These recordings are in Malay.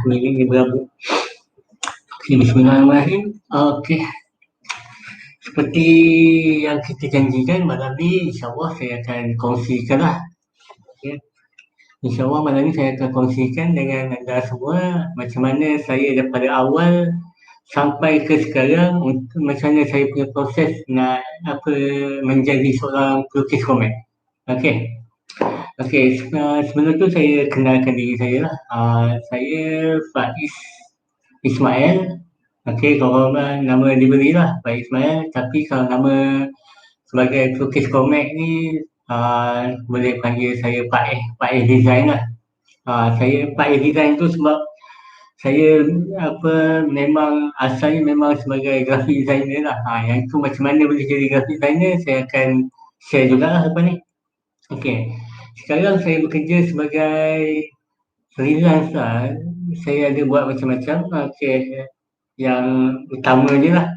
Milik ni berabuk. Okay, bismillahirrahmanirrahim. Okey, seperti yang kita janjikan malam ni, insyaAllah saya akan kongsikan lah. Okay. InsyaAllah malam ni saya akan kongsikan dengan anda semua macam mana saya daripada awal sampai ke sekarang, macam mana saya punya proses nak menjadi seorang pelukis komik. Okey. Okey, sebelum tu saya kenalkan diri saya lah. Saya Faiz Ismail. Okey, kalau orang nama diberi lah Faiz Ismail. Tapi kalau nama sebagai pelukis komik ni boleh panggil saya Pak E Design lah. Saya Pak E Design tu sebab saya memang asalnya memang sebagai graphic designer lah. Yang tu macam mana boleh jadi graphic designer saya akan share jugalah lepas ni. Okey. Sekarang saya bekerja sebagai freelance lah. Saya ada buat macam-macam. Okey. Yang utamanya lah.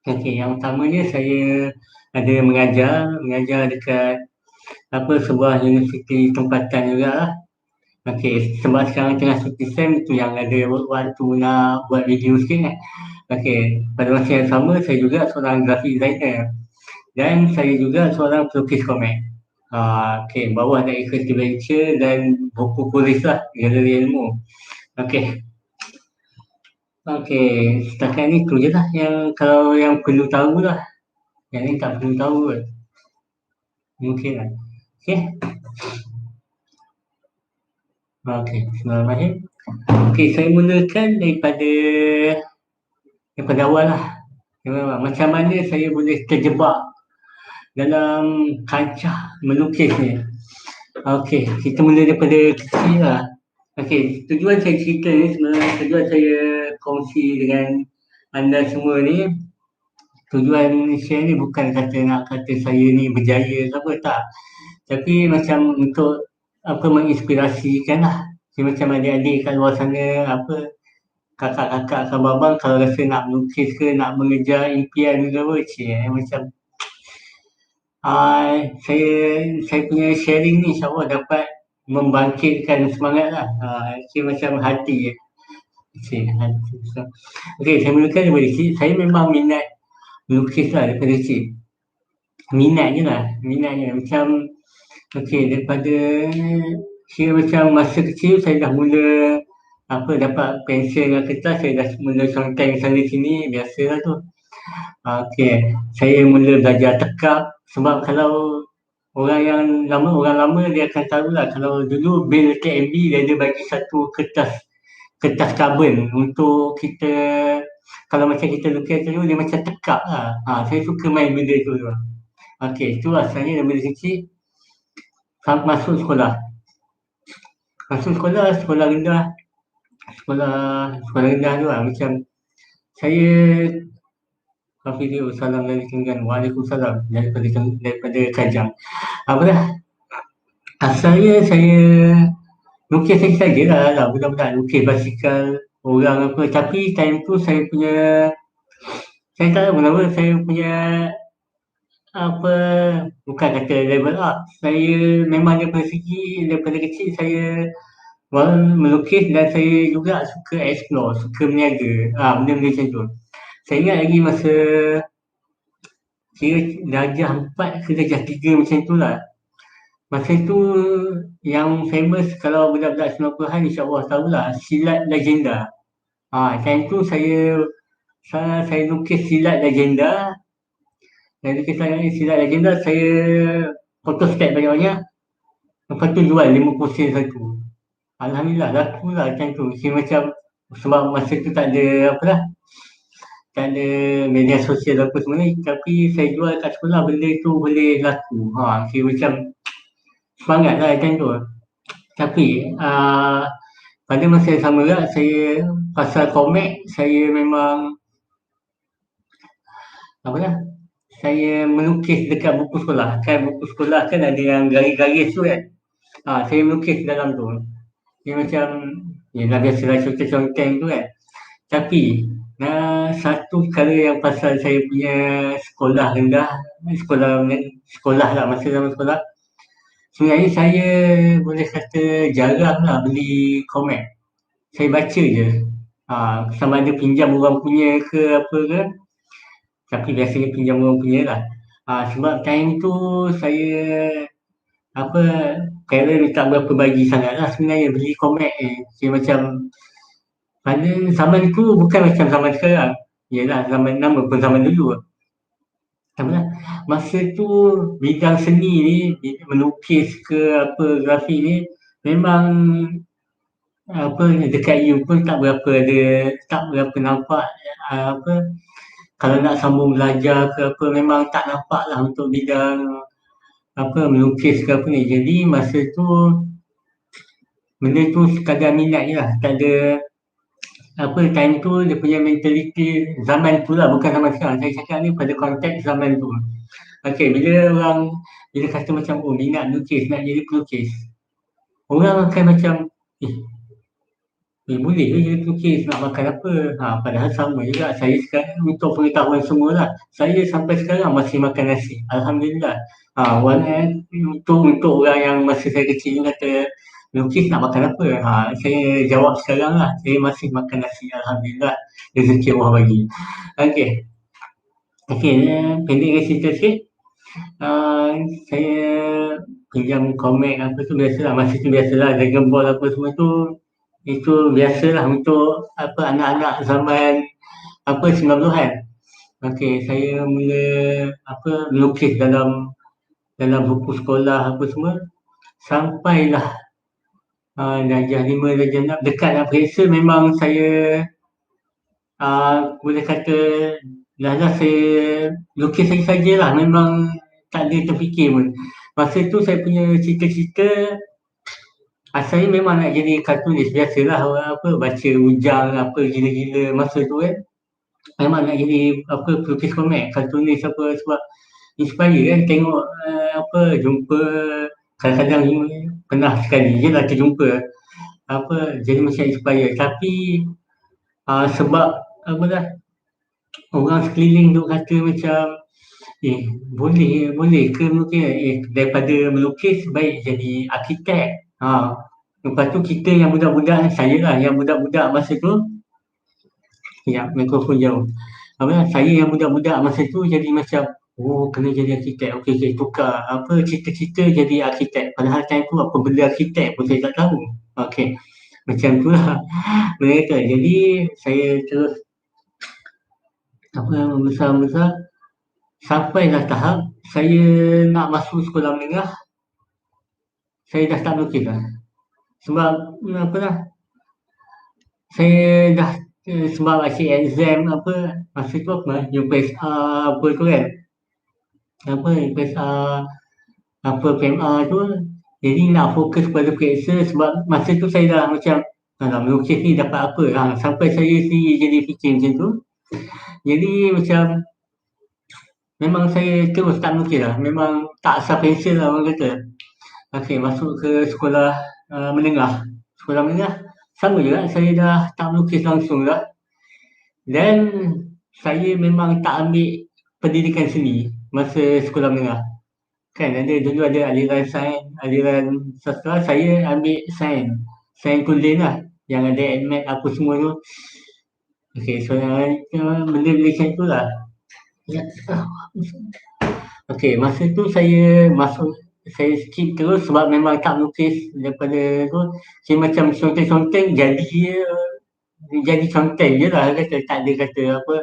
Okey, yang utamanya saya ada mengajar dekat sebuah universiti tempatan jugalah. Okey, sebab sekarang tengah cuti SEM tu yang ada waktu nak buat video sikit kan. Okey, pada masa yang sama saya juga seorang graphic designer dan saya juga seorang pelukis komik. Okey, bawah dari Creative Venture dan buku tulis lah, Galeri Ilmu. Okey. Okey, setakat ni tu je lah kalau yang perlu tahu lah. Yang ni tak perlu tahu kot. Mungkin lah. Okey. Okey, bismillahirrahmanirrahim. Okey, saya mulakan daripada awal lah. Macam mana saya boleh terjebak dalam kancah melukis ni. Okey, kita mula daripada kecil lah. Okey, tujuan saya cerita ni sebenarnya, tujuan saya kongsi dengan anda semua ni, tujuan share ni bukan nak kata saya ni berjaya ke apa, tak. Tapi macam untuk menginspirasikan lah. Macam adik-adik kat luar sana, kakak-kakak, abang-abang kalau rasa nak melukis ke, nak mengejar impian ke apa, macam saya punya sharing ni insyaAllah dapat membangkitkan semangat lah. Macam hati. Hati. Okey, saya mulakan daripada kecil. Saya memang minat melukis lah daripada kecil. Minat je lah. Macam, okey, daripada kira macam masa kecil saya dah mula dapat pensel dengan kertas, saya dah mula conteng sana sini, biasalah tu. Okey, saya mula belajar tekak sebab kalau orang lama dia akan tahulah kalau dulu bil KMB dia ada bagi satu kertas karbon untuk kita, kalau macam kita lukis tu dia macam tekak lah. Saya suka main benda tu. Okey, itu asalnya daripada kecil. Masuk sekolah rendah. Sekolah rendah tu lah. Macam saya Salam dari Tenggan. Waalaikumsalam daripada Kajang. Asalnya saya lukis saja lah, budak-budak lukis basikal orang apa. Tapi time tu saya tak tahu kenapa saya punya bukan kata level up. Saya memang daripada kecil saya melukis dan saya juga suka explore, suka meniaga. Benda-benda macam tu. Saya ingat lagi masa kira darjah 4 ke darjah 3 macam tu lah. Masa tu yang famous kalau budak-budak 90-an insyaAllah tahulah, silat legenda. Time tu saya lukis silat legenda. Dan silat legenda saya photostat banyak-banyak. Lepas tu jual 50 sen satu. Alhamdulillah laku lah time tu. Macam sebab masa tu tak ada media sosial apa semua ni, tapi saya jual kat sekolah benda tu boleh laku. Macam semangat lah time tu. Tapi pada masa yang sama juga saya pasal komik, saya memang saya melukis dekat buku sekolah. Buku sekolah kan ada yang garis-garis tu kan. Saya melukis dalam tu. Dia macam biasalah conteng tu kan. Tapi satu perkara yang pasal saya punya sekolah rendah, sekolah lah masa zaman sekolah, sebenarnya saya boleh kata jarang lah beli komik. Saya baca je. Sama ada pinjam orang punya ke apa ke, tapi biasanya pinjam orang punya lah. Sebab time tu saya apa, parent tak berapa bagi sangat lah sebenarnya beli komik ni. Saya macam pada zaman tu bukan macam zaman sekarang. Yelah zaman nama pun zaman dulu. Sama lah. Masa tu bidang seni ni, melukis ke apa, grafik ni memang apa, dekat you pun tak berapa nampak apa, kalau nak sambung belajar ke apa memang tak nampak lah untuk bidang apa, melukis ke apa ni. Jadi masa tu benda tu sekadar minat je lah, tak ada apa, time tu dia punya mentaliti zaman tu lah, bukan zaman sekarang. Saya cakap ni pada konteks zaman tu. Okey, bila kata macam oh minat melukis, nak jadi pelukis, orang akan macam eh boleh ke jadi pelukis, nak makan apa? Padahal sama juga saya sekarang, untuk pengetahuan semualah, saya sampai sekarang masih makan nasi, alhamdulillah. Untuk orang yang masa saya kecil ni kata melukis nak makan apa? Saya jawab sekarang lah, saya masih makan nasi, alhamdulillah, rezeki Allah bagi. Okey. Okey, pendekkan cerita sikit. Ah, saya pinjam komik apa tu biasalah, masa tu biasalah Dragon Ball apa semua tu, itu biasalah untuk apa, anak-anak zaman apa 90-an. Okey, saya mula apa, melukis dalam buku sekolah apa semua, sampailah darjah 5 darjah 6 dekat nak periksa, memang saya boleh kata dah saya lukis sajalah, memang tak ada terfikir pun. Masa tu saya punya cita-cita, saya memang nak jadi kartunis. Biasalah orang apa, baca Ujang apa gila-gila masa tu kan. Memang nak jadi apa, pelukis komik, kartunis apa, sebab inspire kan tengok apa, jumpa kadang-kadang pernah sekali je lah terjumpa apa, jadi macam inspire. Tapi sebab apa dah, orang sekeliling tu kata macam boleh boleh ke melukis, daripada melukis baik jadi arkitek. Lepas tu kita yang budak-budak, saya lah yang budak-budak masa tu, mikrofon jauh. Saya yang budak-budak masa tu jadi macam, oh kena jadi arkitek, okey tukar apa, cita-cita jadi arkitek. Padahal time tu apa benda arkitek pun saya tak tahu. Okey, macam tu lah mereka. Jadi saya terus apa, membesar-besar sampailah tahap saya nak masuk sekolah menengah, saya dah tak melukis lah. Sebab apa lah, saya dah sebab asyik exam apa, masa tu apa, UPSR apa tu kan, apa UPSR apa PMR tu, jadi nak fokus pada periksa. Sebab masa tu saya dah macam melukis ni dapat apa, sampai saya sendiri jadi fikir macam tu. Jadi macam memang saya terus tak melukis lah, memang tak asal pensel lah orang kata. Okey, masuk ke sekolah menengah. Sekolah menengah sama juga, saya dah tak melukis langsung lah. Dan saya memang tak ambil pendidikan seni masa sekolah menengah. Kan dulu ada aliran sains, aliran sastra, saya ambil sains. Sains tu lain lah, yang ada admat apa semua tu. Okey, so benda-benda macam tu lah. Okey, masa tu saya masuk, saya skip terus sebab memang tak melukis. Daripada tu saya macam conteng-conteng, jadi conteng je lah kata, tak ada kata apa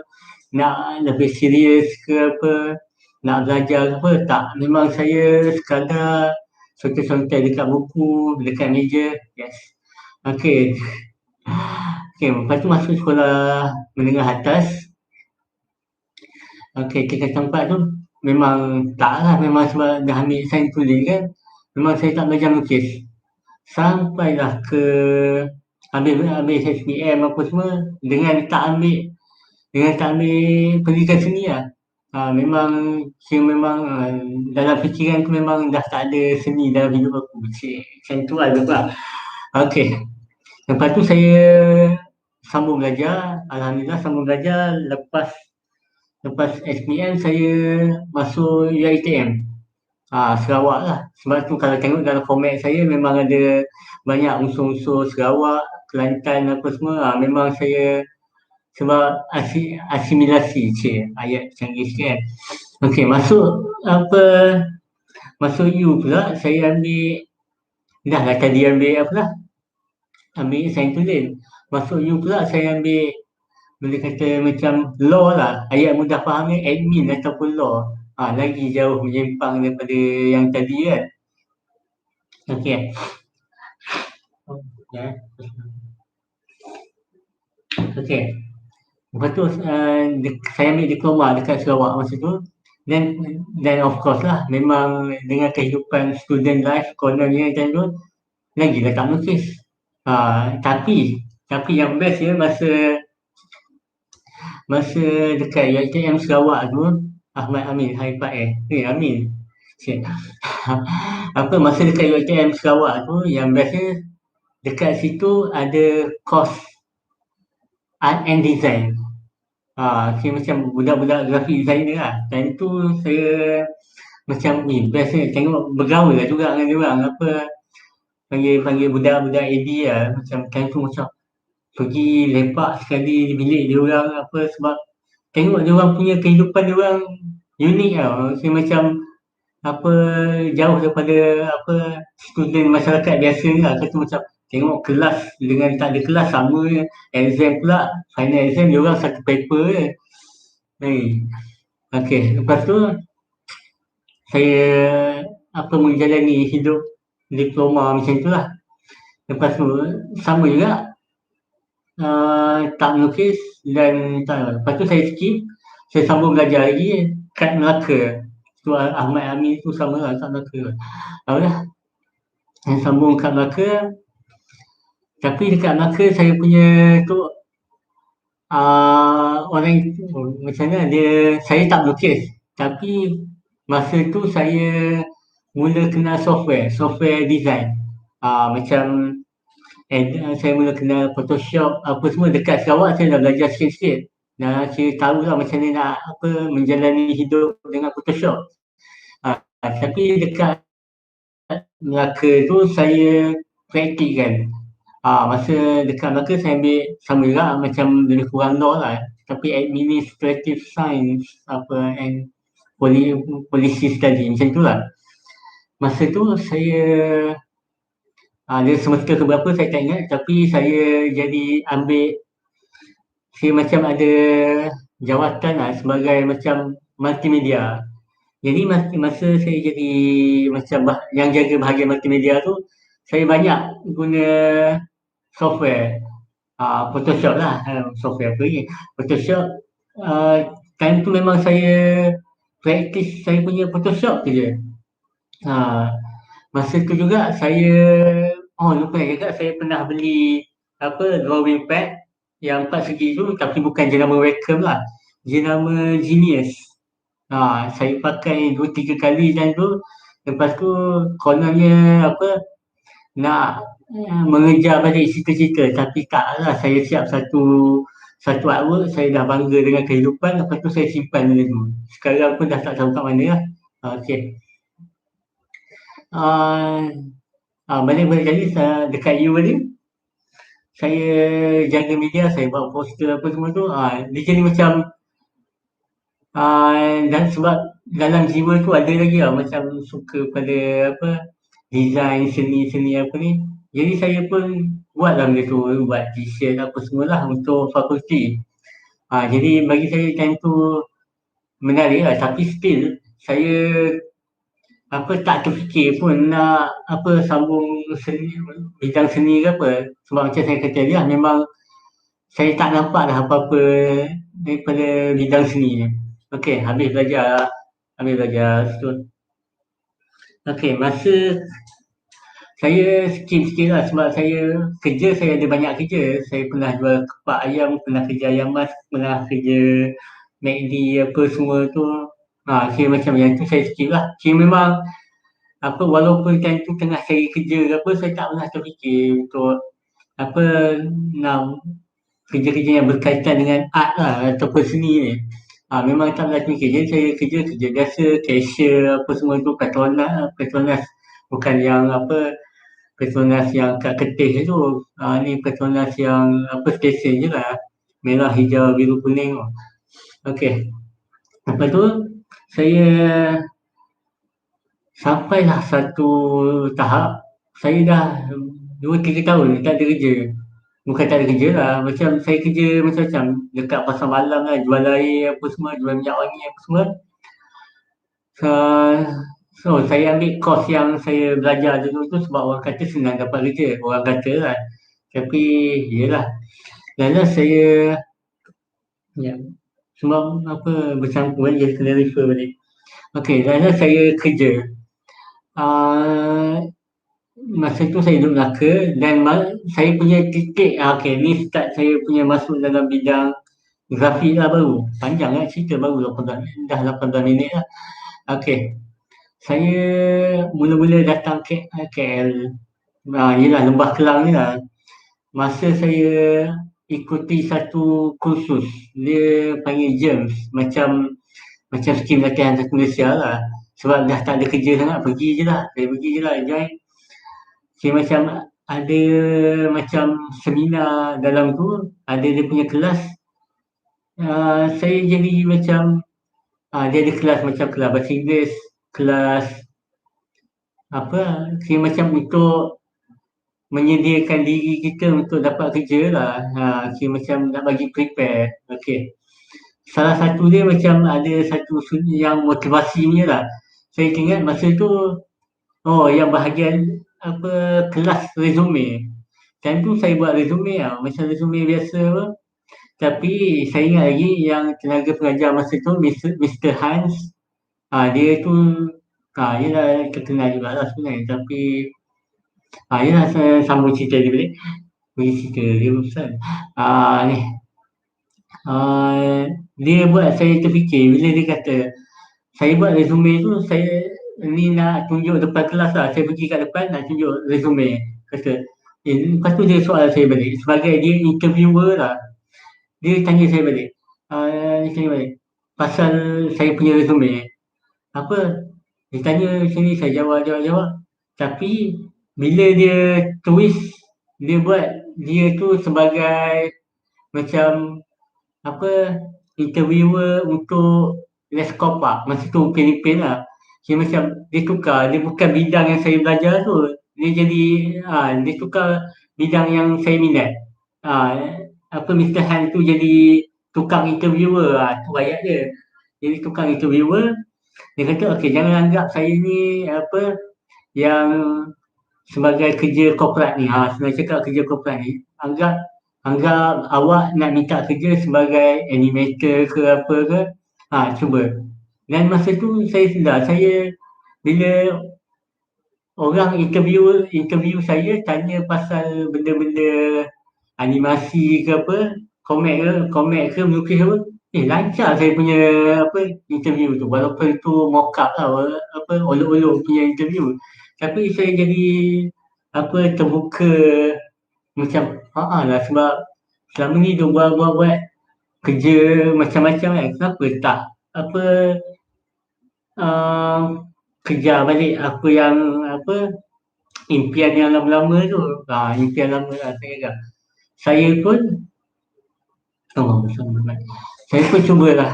nak lebih serius ke apa, nak belajar ke apa, tak. Memang saya sekadar conteng-conteng dekat buku, dekat meja. Yes. Okey. Okey, lepas tu masuk sekolah menengah atas. Okey, tingkatan 4 tu memang tak lah, memang sebab dah ambil sains tulis kan, memang saya tak belajar melukis. Sampailah ke ambil SPM apa semua, dengan tak ambil pendidikan seni lah. Memang saya memang dalam fikiran tu memang dah tak ada seni dalam hidup aku. Macam tu lah juga. Okey. Lepas tu saya sambung belajar, alhamdulillah sambung belajar. Lepas SPM saya masuk UiTM. Sarawak lah. Sebab tu kalau tengok dalam format saya memang ada banyak unsur-unsur Sarawak, Kelantan apa semua. Memang saya sebab asimilasi ayat canggih sikit kan. Okey, apa masuk U pula saya ambil dah lah tadi ambil apa lah, ambil sains tulen. Masuk U pula saya ambil boleh kata macam law lah, ayat mudah fahamnya admin ataupun law. Lagi jauh menyimpang daripada yang tadi kan. Okey. Ya. Okey. Lepas tu saya ambil diploma dekat Sarawak masa tu. Dan of course lah, memang dengan kehidupan student life kononnya macam tu, lagilah tak melukis. Tapi yang best dia masa dekat UiTM Sarawak tu, Ahmad Amin, hai Pak Amin. Cik. Masa dekat UiTM Sarawak tu, yang bestnya dekat situ ada course art and design. Saya macam budak-budak graphic designer lah. Time tu saya macam best ni tengok bergaul lah juga dengan dia orang. Panggil budak-budak AD lah. Macam time tu macam pergi lepak sekali di bilik dia orang sebab tengok dia orang punya kehidupan dia orang unik tau. Saya macam apa jauh daripada student masyarakat biasa ni lah. Kata macam tengok kelas dengan tak ada kelas sama je. Exam pula, final exam dia orang satu paper je. Okey, lepas tu saya menjalani hidup diploma macam tu lah. Lepas tu sama juga tak melukis dan lepas tu saya skip, saya sambung belajar lagi kat Melaka. Tu Ahmad Amin tu sama lah kat Melaka. Saya sambung kat Melaka, tapi dekat Melaka saya punya tu orang macam mana saya tak melukis, tapi masa tu saya mula kenal software design. Macam saya mula kenal Photoshop apa semua dekat Sarawak. Saya dah belajar sikit-sikit. Saya tahu lah macam mana nak menjalani hidup dengan Photoshop. Tapi dekat Melaka tu saya praktikkan. Masa dekat Melaka saya ambil sama juga macam lebih kurang law lah. Tapi administrative science and policy study macam tu lah. Masa tu saya dia semester keberapa saya tak ingat, tapi saya macam ada jawatan lah sebagai macam multimedia. Jadi masa saya jadi macam yang jaga bahagian multimedia tu, saya banyak guna software. Photoshop lah, software apa lagi. Photoshop, time tu memang saya praktis saya punya Photoshop je. Masa tu juga saya lupa juga saya pernah beli drawing pad yang 4 segi tu, tapi bukan jenama Wacom lah, jenama Genius. Saya pakai 2-3 kali macam tu. Lepas tu kononnya nak mengejar balik cita-cita, tapi taklah, saya siap satu artwork, saya dah bangga dengan kehidupan, lepas tu saya simpan benda tu. Sekarang pun dah tak tahu kat mana lah. Okey. Balik tadi dekat U tadi, saya jaga media, saya buat poster apa semua tu. Dia jadi macam dan sebab dalam jiwa tu ada lagi lah macam suka pada design, seni apa ni. Jadi saya pun buatlah benda tu, buat t-shirt apa semualah untuk fakulti. Jadi bagi saya time tu menarik lah, tapi still saya tak terfikir pun nak sambung bidang seni ke apa. Sebab macam saya kata dia memang saya tak nampak dah apa-apa daripada bidang seni ni. Okey, habis belajar situ. Okey, masa saya skip sikit lah sebab saya ada banyak kerja. Saya pernah jual kepak ayam, pernah kerja ayam mas, pernah kerja McD apa semua tu. Saya macam yang tu saya skip lah. Saya memang walaupun time tu tengah cari kerja ke apa, saya tak pernah terfikir untuk nak kerja-kerja yang berkaitan dengan art lah ataupun seni ni. Memang tak berlatih kerja, saya kerja biasa, cashier apa semua tu, Petronas bukan yang apa, Petronas yang kat Kerteh tu. Ni Petronas yang apa, stesen je lah, merah, hijau, biru, kuning tu. Okey, lepas tu saya sampailah satu tahap, saya dah 2-3 tahun tak ada kerja. Bukan tak ada kerja lah, macam saya kerja macam-macam dekat pasar malam lah, jual air apa semua, jual minyak wangi apa semua. Uh, so saya ambil course yang saya belajar dulu tu sebab orang kata senang dapat kerja, orang kata lah. Tapi yelah, dan lah saya, ya, sebab apa bercampur jadi kena refer balik. Okey, dan lah saya kerja. Uh, Masa tu saya duduk Melaka dan saya punya titik, okey, ni start saya punya masuk dalam bidang grafik lah baru. Panjang lah cerita, baru 18, dah 18 minit lah. Okey, saya mula-mula datang KL, yelah Lembah Kelang ni lah. Masa saya ikuti satu kursus, dia panggil JEMS, macam skim latihan satu Malaysia lah. Sebab dah tak ada kerja sangat, pergi je lah, saya pergi je lah, join. Saya macam ada macam seminar dalam tu, ada dia punya kelas. Saya jadi macam, dia ada kelas macam kelas bahasa Inggeris, kelas apa, kira macam untuk menyediakan diri kita untuk dapat kerja lah. Kira macam nak bagi prepare. Okey. Salah satu dia macam ada satu sudut yang motivasi punya lah. Saya ingat masa tu, yang bahagian apa, kelas resume. Time tu saya buat resume lah, macam resume biasa apa. Tapi saya ingat lagi yang tenaga pengajar masa tu, Mr. Hans. Dia tu, yelah terkenal juga lah sebenarnya. Tapi, yelah saya sambung cerita dia balik. Bagi cerita dia pasal. Ni, dia buat saya terfikir bila dia kata, saya buat resume tu, saya ni nak tunjuk depan kelas lah. Saya pergi kat depan nak tunjuk resume. Kata, lepas tu dia soal saya balik. Sebagai dia interviewer lah. Dia tanya saya balik. Dia tanya balik. Pasal saya punya resume. Apa? Dia tanya sini, saya jawab. Tapi, bila dia twist, dia buat dia tu sebagai macam apa, interviewer untuk Les Copa. Masa tu Filipin lah. Dia macam, dia tukar, dia bukan bidang yang saya belajar tu. Dia jadi, dia tukar bidang yang saya minat. Apa, Mr. Han tu jadi tukang interviewer, tu ayat dia. Jadi tukang interviewer, dia kata, okey, jangan anggap saya ni apa, yang sebagai kerja korporat ni. Senang cakap kerja korporat ni. Anggap awak nak minta kerja sebagai animator ke apa ke. Cuba. Dan masa tu saya sedar, saya bila orang interview saya tanya pasal benda-benda animasi ke apa, komik ke melukis apa, lancar saya punya apa, interview tu, walaupun tu mock up lah, apa, olok-olok punya interview. Tapi saya jadi apa, terbuka macam lah, sebab selama ni dia buat kerja macam-macam kan, kenapa tak apa, kejar balik apa yang apa, impian yang lama-lama tu. Impian lama lah saya kata. Saya pun saya pun cubalah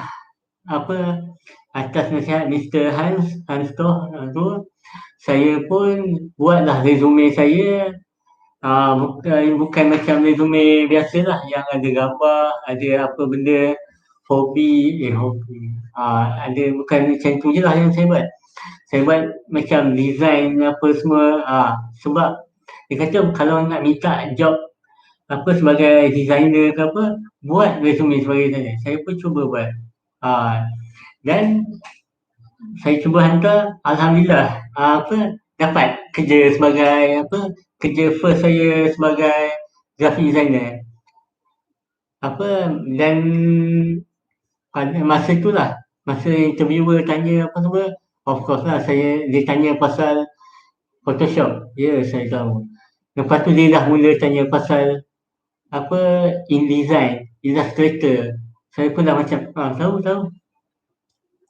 apa, atas nasihat Mr. Hans tu, saya pun buatlah resume saya. Bukan macam resume biasalah yang ada gambar, ada apa benda, hobi. Ada, bukan macam tu je lah yang saya buat. Saya buat macam design apa semua. Sebab dia kata kalau nak minta job apa sebagai designer ke apa, buat resume sebagai designer. Saya pun cuba buat. Dan saya cuba hantar, alhamdulillah apa, dapat kerja sebagai apa, kerja first saya sebagai graphic designer. Apa, dan pada masa itulah, masa interviewer tanya apa semua, of course lah dia tanya pasal Photoshop. Ya, saya tahu. Lepas tu dia dah mula tanya pasal apa, InDesign, Illustrator. Saya pun dah macam tahu.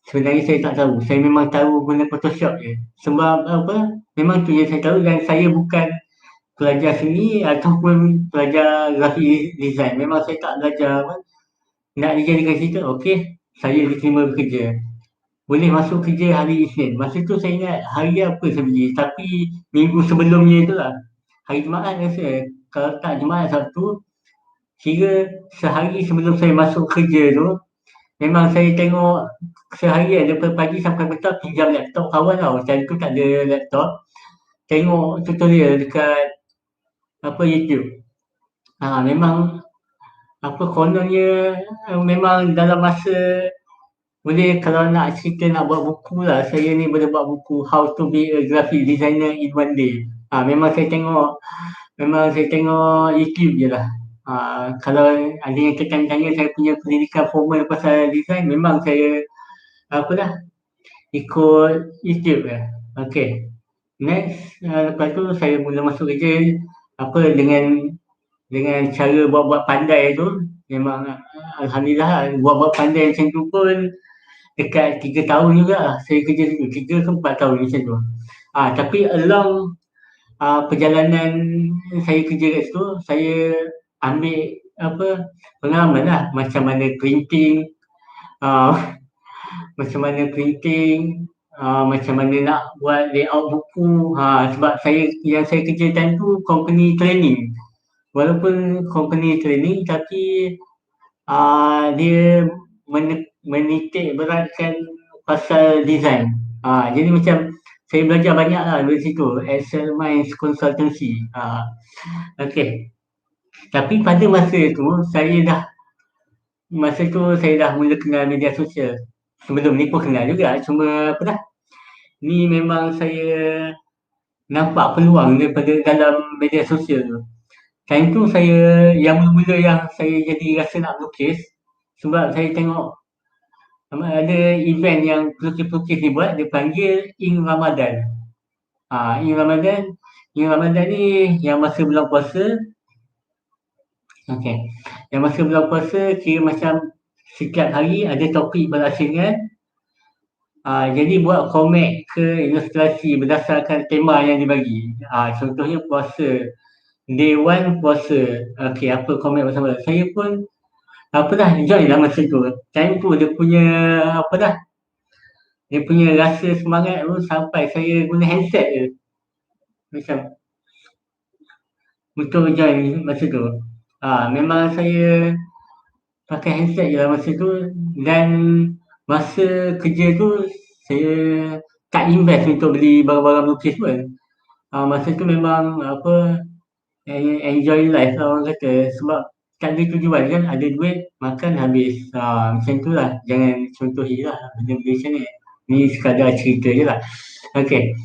Sebenarnya saya tak tahu. Saya memang tahu guna Photoshop je. Sebab apa, memang tu yang saya tahu dan saya bukan pelajar seni ataupun pelajar graphic design. Memang saya tak belajar apa, nak dijadikan situ. Okey, saya diterima bekerja. Boleh masuk kerja hari Isnin. Masa tu saya ingat hari apa saya pergi. Tapi minggu sebelumnya itulah. Hari Jumaat rasa. Kalau tak Jumaat Sabtu, kira sehari sebelum saya masuk kerja tu, memang saya tengok seharian daripada pagi sampai petang pinjam laptop kawan tau. Time tu tak ada laptop. Tengok tutorial dekat apa YouTube. Memang apa kononnya memang dalam masa boleh kalau nak cerita nak buat buku lah. Saya ni boleh buat buku How to be a graphic designer in one day. Memang saya tengok YouTube je lah. Kalau ada yang tanya saya punya pendidikan formal pasal design, memang saya apa dah ikut YouTube lah. Okay. Next, lepas tu saya mula masuk kerja apa dengan cara buat-buat pandai tu. Memang Alhamdulillah buat-buat pandai macam tu pun dekat 3 tahun juga lah saya kerja situ. 3 ke 4 tahun macam tu. Tapi along perjalanan saya kerja kat situ, saya ambil apa pengalaman lah macam mana printing, ah, macam mana printing, macam mana nak buat layout buku. Sebab saya kerja time tu company training. Walaupun company training tapi dia menitik beratkan pasal design. Jadi macam saya belajar banyak lah dari situ. Excel Minds Consultancy. Okay. Tapi pada masa tu saya dah mula kenal media sosial. Sebelum ni pun kenal juga. Cuma apa dah. Ni memang saya nampak peluang daripada dalam media sosial tu. Time tu yang mula-mula yang saya jadi rasa nak melukis. Sebab saya tengok ada event yang pelukis-pelukis ni buat, dia panggil Ink Ramadan. Ink Ramadan, Ink Ramadan ni yang masa bulan puasa. Okey. Yang masa bulan puasa kira macam setiap hari ada topik berasingan. Jadi buat komik ke ilustrasi berdasarkan tema yang dibagi. Contohnya puasa. Day 1 puasa. Okey, apa komik bersama. Saya pun apa dah join lah masa tu. Time tu dia punya apa dah. Dia punya rasa semangat tu sampai saya guna handset je. Macam untuk join masa tu. Memang saya pakai handset je lah masa tu dan masa kerja tu saya tak invest untuk beli barang-barang lukis pun. Masa tu memang apa enjoy life lah orang kata sebab tak ada tujuan kan, ada duit makan habis. Macam tu lah, jangan contohi lah benda-benda macam ni. Ni sekadar cerita je lah. Okay.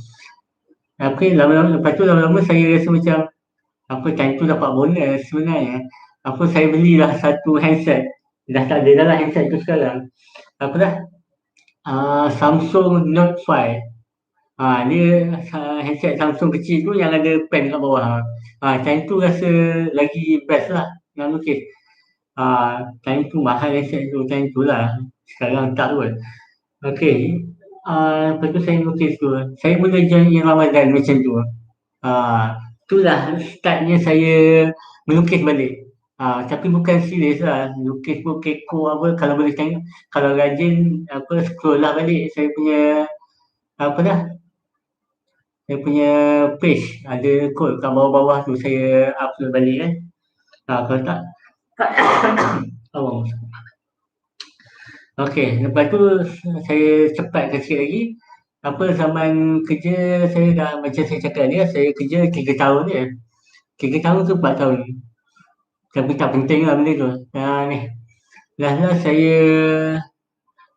Lepas tu lama-lama saya rasa macam apa time tu dapat bonus sebenarnya. Apa saya belilah satu handset. Dah tak ada dah lah handset tu sekarang. Apa dah? Samsung Note 5. Dia handset Samsung kecil tu yang ada pen kat bawah. Time tu rasa lagi best lah nak lukis. Time tu mahal handset tu, time tu lah. Sekarang tak pun. Okay. Lepas tu saya lukis tu. Saya mula join Ramadan macam tu. Itulah startnya saya melukis balik. Tapi bukan serius lah. Lukis pun keko apa. Kalau boleh tengok, kalau rajin apa scroll lah balik saya punya apa dah. Saya punya page ada kod kat bawah-bawah tu saya upload balik kan. Kalau tak oh. Okey, lepas tu saya cepatkan sikit lagi. Apa zaman kerja saya dah macam saya cakap ni, saya kerja 3 tahun je. 3 tahun ke 4 tahun. Tapi tak penting lah benda tu. Ni. Dah saya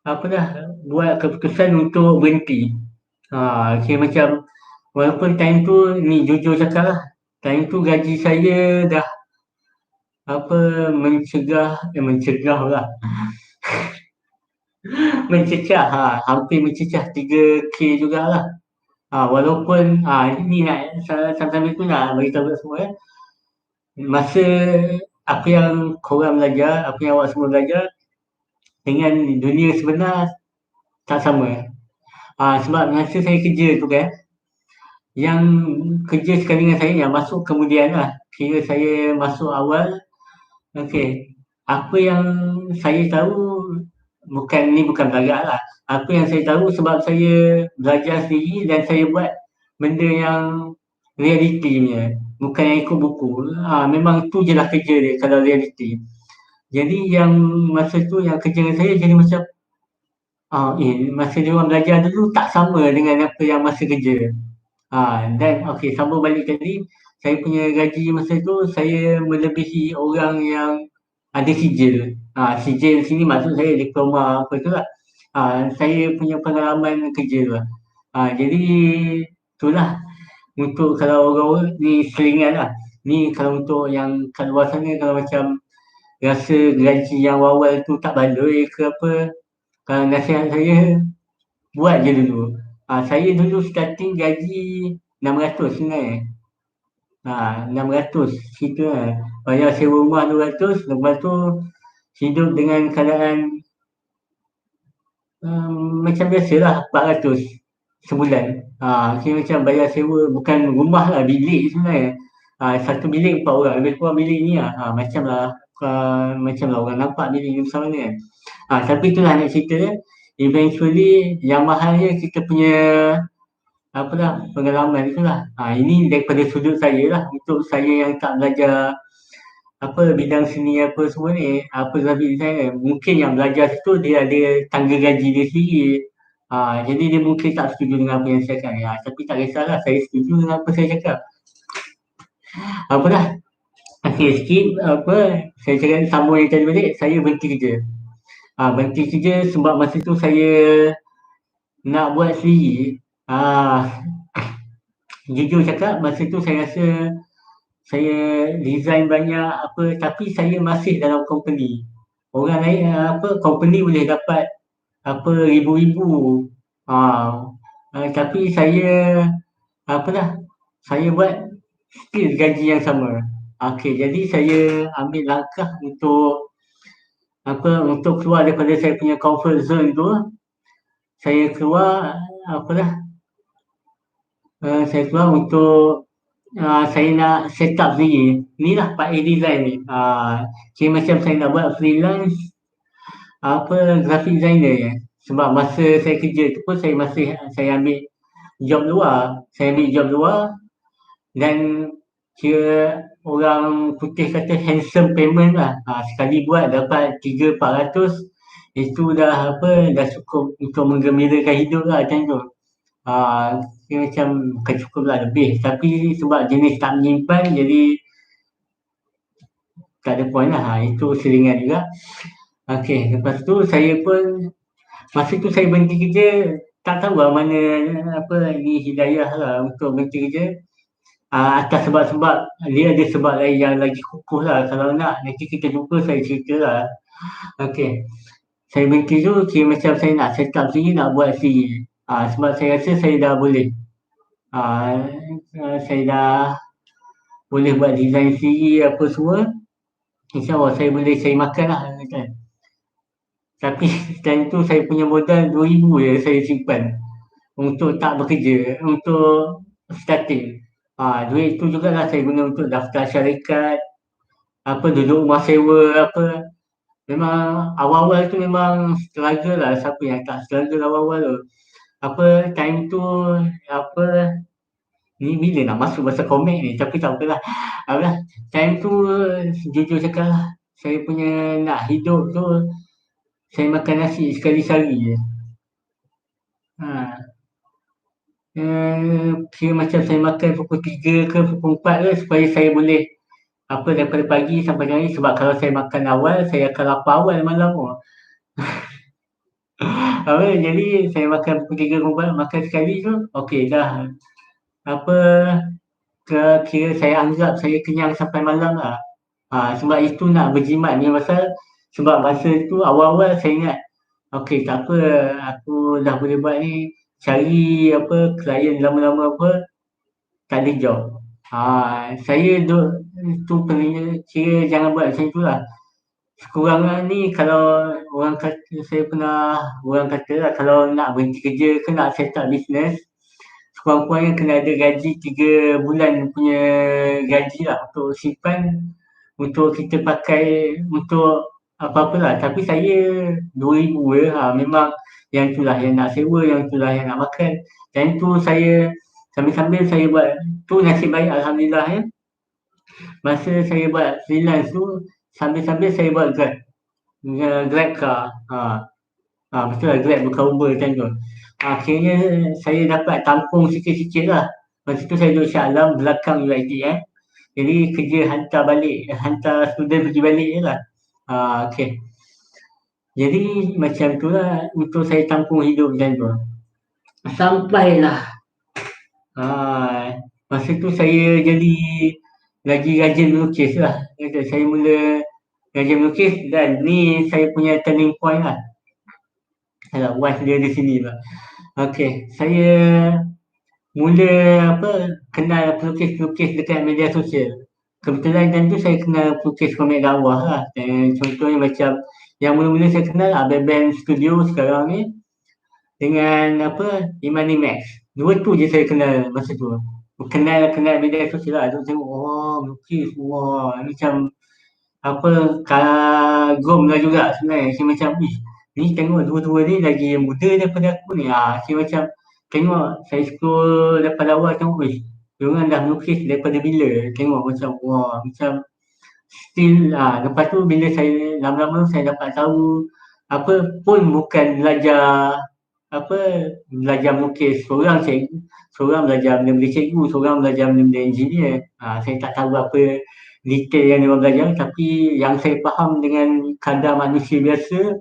apa dah buat keputusan untuk berhenti. Okay, macam walaupun time tu ni jujur cakap lah. Time tu gaji saya dah apa mencegah lah. Mencecah hampir mencecah 3K jugalah. Walaupun ini nak sambil tu nak beritahu kat semua masa apa yang korang belajar, apa yang awak semua belajar dengan dunia sebenar tak sama. Sebab masa saya kerja tu kan, yang kerja sekali dengan saya yang masuk kemudian lah. Kira saya masuk awal, okey. Apa yang saya tahu bukan belagak lah. Apa yang saya tahu sebab saya belajar sendiri dan saya buat benda yang realiti punya, bukan yang ikut buku. Memang tu je lah kerja dia kalau realiti. Jadi yang masa tu yang kerja dengan saya jadi macam, masa dia orang belajar dulu tak sama dengan apa yang masa kerja. Dan okey sambung balik tadi, saya punya gaji masa tu saya melebihi orang yang ada sijil. Sijil sini maksud saya diploma apa tu lah. Saya punya pengalaman kerja tu lah. Jadi itulah untuk kalau orang-orang ni selingan lah. Ni kalau untuk yang kat luar sana kalau macam rasa gaji yang awal tu tak baloi ke apa, kalau nasihat saya buat je dulu. Saya dulu starting gaji 600 sebenarnya. 600 situ lah. Bayar sewa rumah 200, lepas tu hidup dengan keadaan macam biasalah 400 sebulan. Kira macam bayar sewa bukan rumah lah, bilik sebenarnya. Satu bilik 4 orang, lebih kurang bilik ni lah. Macam lah orang nampak bilik ni besar mana kan. Tapi itulah nak cerita dia. Eventually yang mahalnya kita punya pengalaman itulah. Ini daripada sudut saya lah, untuk saya yang tak belajar bidang seni apa semua ni, graphic design, mungkin yang belajar situ dia ada tangga gaji dia sendiri. Jadi dia mungkin tak setuju dengan apa yang saya cakap. Tapi tak kisahlah, saya setuju dengan apa saya cakap. Apalah. Okey, skip saya cakap sambung yang tadi balik, saya berhenti kerja. Berhenti kerja sebab masa tu saya nak buat sendiri. Jujur cakap masa tu saya rasa saya design banyak tapi saya masih dalam company. Orang lain company boleh dapat ribu-ribu. Tapi saya saya buat still gaji yang sama. Okey, jadi saya ambil langkah untuk keluar daripada saya punya comfort zone tu. Saya keluar saya keluar untuk saya nak set up sendiri. Inilah Pak A Design ni. Kira macam saya nak buat freelance graphic designer ya. Sebab masa saya kerja tu pun saya ambil job luar. Saya ambil job luar dan kira orang putih kata handsome payment lah. Sekali buat dapat 300-400, itu dah cukup untuk menggembirakan hidup lah macam tu. Kira macam bukan cukup lah, lebih. Tapi sebab jenis tak menyimpan jadi tak ada point lah. Itu selingan juga. Okey, lepas tu saya pun masa tu saya berhenti kerja, tak tahu lah mana ni hidayah lah untuk berhenti kerja. Atas sebab-sebab, dia ada sebab lain yang lagi kukuh lah. Kalau nak nanti kita jumpa saya cerita lah. Okey, saya berhenti tu kira macam saya nak set up sendiri, nak buat sendiri. Sebab saya rasa saya dah boleh. Saya dah boleh buat design sendiri apa semua. InsyaAllah saya boleh cari makan lah kan. Tapi time tu saya punya modal 2,000 je saya simpan untuk tak bekerja, untuk starting. Duit tu jugalah saya guna untuk daftar syarikat, duduk rumah sewa Memang awal-awal tu memang struggle lah, siapa yang tak struggle awal-awal tu. Time tu ni bila nak masuk pasal komik ni, tapi tak apalah. Time tu jujur cakap lah, saya punya nak hidup tu, saya makan nasi sekali sehari je. Kira macam saya makan pukul 3 ke pukul 4 ke supaya saya boleh daripada pagi sampai hari, sebab kalau saya makan awal, saya akan lapar awal malam tu. Jadi saya makan pukul 3 pukul 4, makan sekali tu, okey dah. Kira saya anggap saya kenyang sampai malam lah. Sebab itu nak berjimat ni pasal, sebab masa tu awal-awal saya ingat, okey tak apa, aku dah boleh buat ni, cari klien lama-lama tak ada job. Saya tu kira jangan buat macam tu lah. Sekurang-kurangnya ni kalau orang kata, saya pernah orang kata lah kalau nak berhenti kerja ke nak set up business, sekurang-kurangnya kena ada gaji 3 bulan punya gaji lah untuk simpan, untuk kita pakai untuk apa-apa lah. Tapi saya 2,000 je, memang yang tu lah yang nak sewa, yang tu lah yang nak makan. Dan tu saya sambil-sambil saya buat, tu nasib baik alhamdulillah ya. Masa saya buat freelance tu, sambil-sambil saya buat Grab. Grab car. Betul lah Grab bukan Uber macam tu. Akhirnya saya dapat tampung sikit-sikit lah. Masa tu saya duduk Shah Alam belakang UiTM. Jadi kerja hantar balik, hantar student pergi balik je lah. Okay. Jadi macam tu lah untuk saya tampung hidup macam tu. Sampailah masa tu saya jadi lagi rajin melukis lah. Saya mula rajin melukis dan ni saya punya turning point lah. Alah, wife dia di sini pula. Okey, saya mula kenal pelukis-pelukis dekat media sosial. Kebetulan time tu saya kenal pelukis komik dakwah lah. Contohnya macam yang mula-mula saya kenal Band Studio sekarang ni dengan Imani Max. Dua tu je saya kenal masa tu. Kenal media sosial lah. Duk tengok, melukis, macam kagum lah juga sebenarnya. Saya macam, ni tengok dua-dua ni lagi muda daripada aku ni. Saya macam tengok, saya scroll daripada awal tengok, diorang dah melukis daripada bila. Tengok macam, macam still lepas tu bila saya lama-lama saya dapat tahu pun bukan belajar melukis seorang belajar benda-benda cikgu, seorang belajar benda-benda engineer. Saya tak tahu apa detail yang diorang belajar, tapi yang saya faham dengan kadar manusia biasa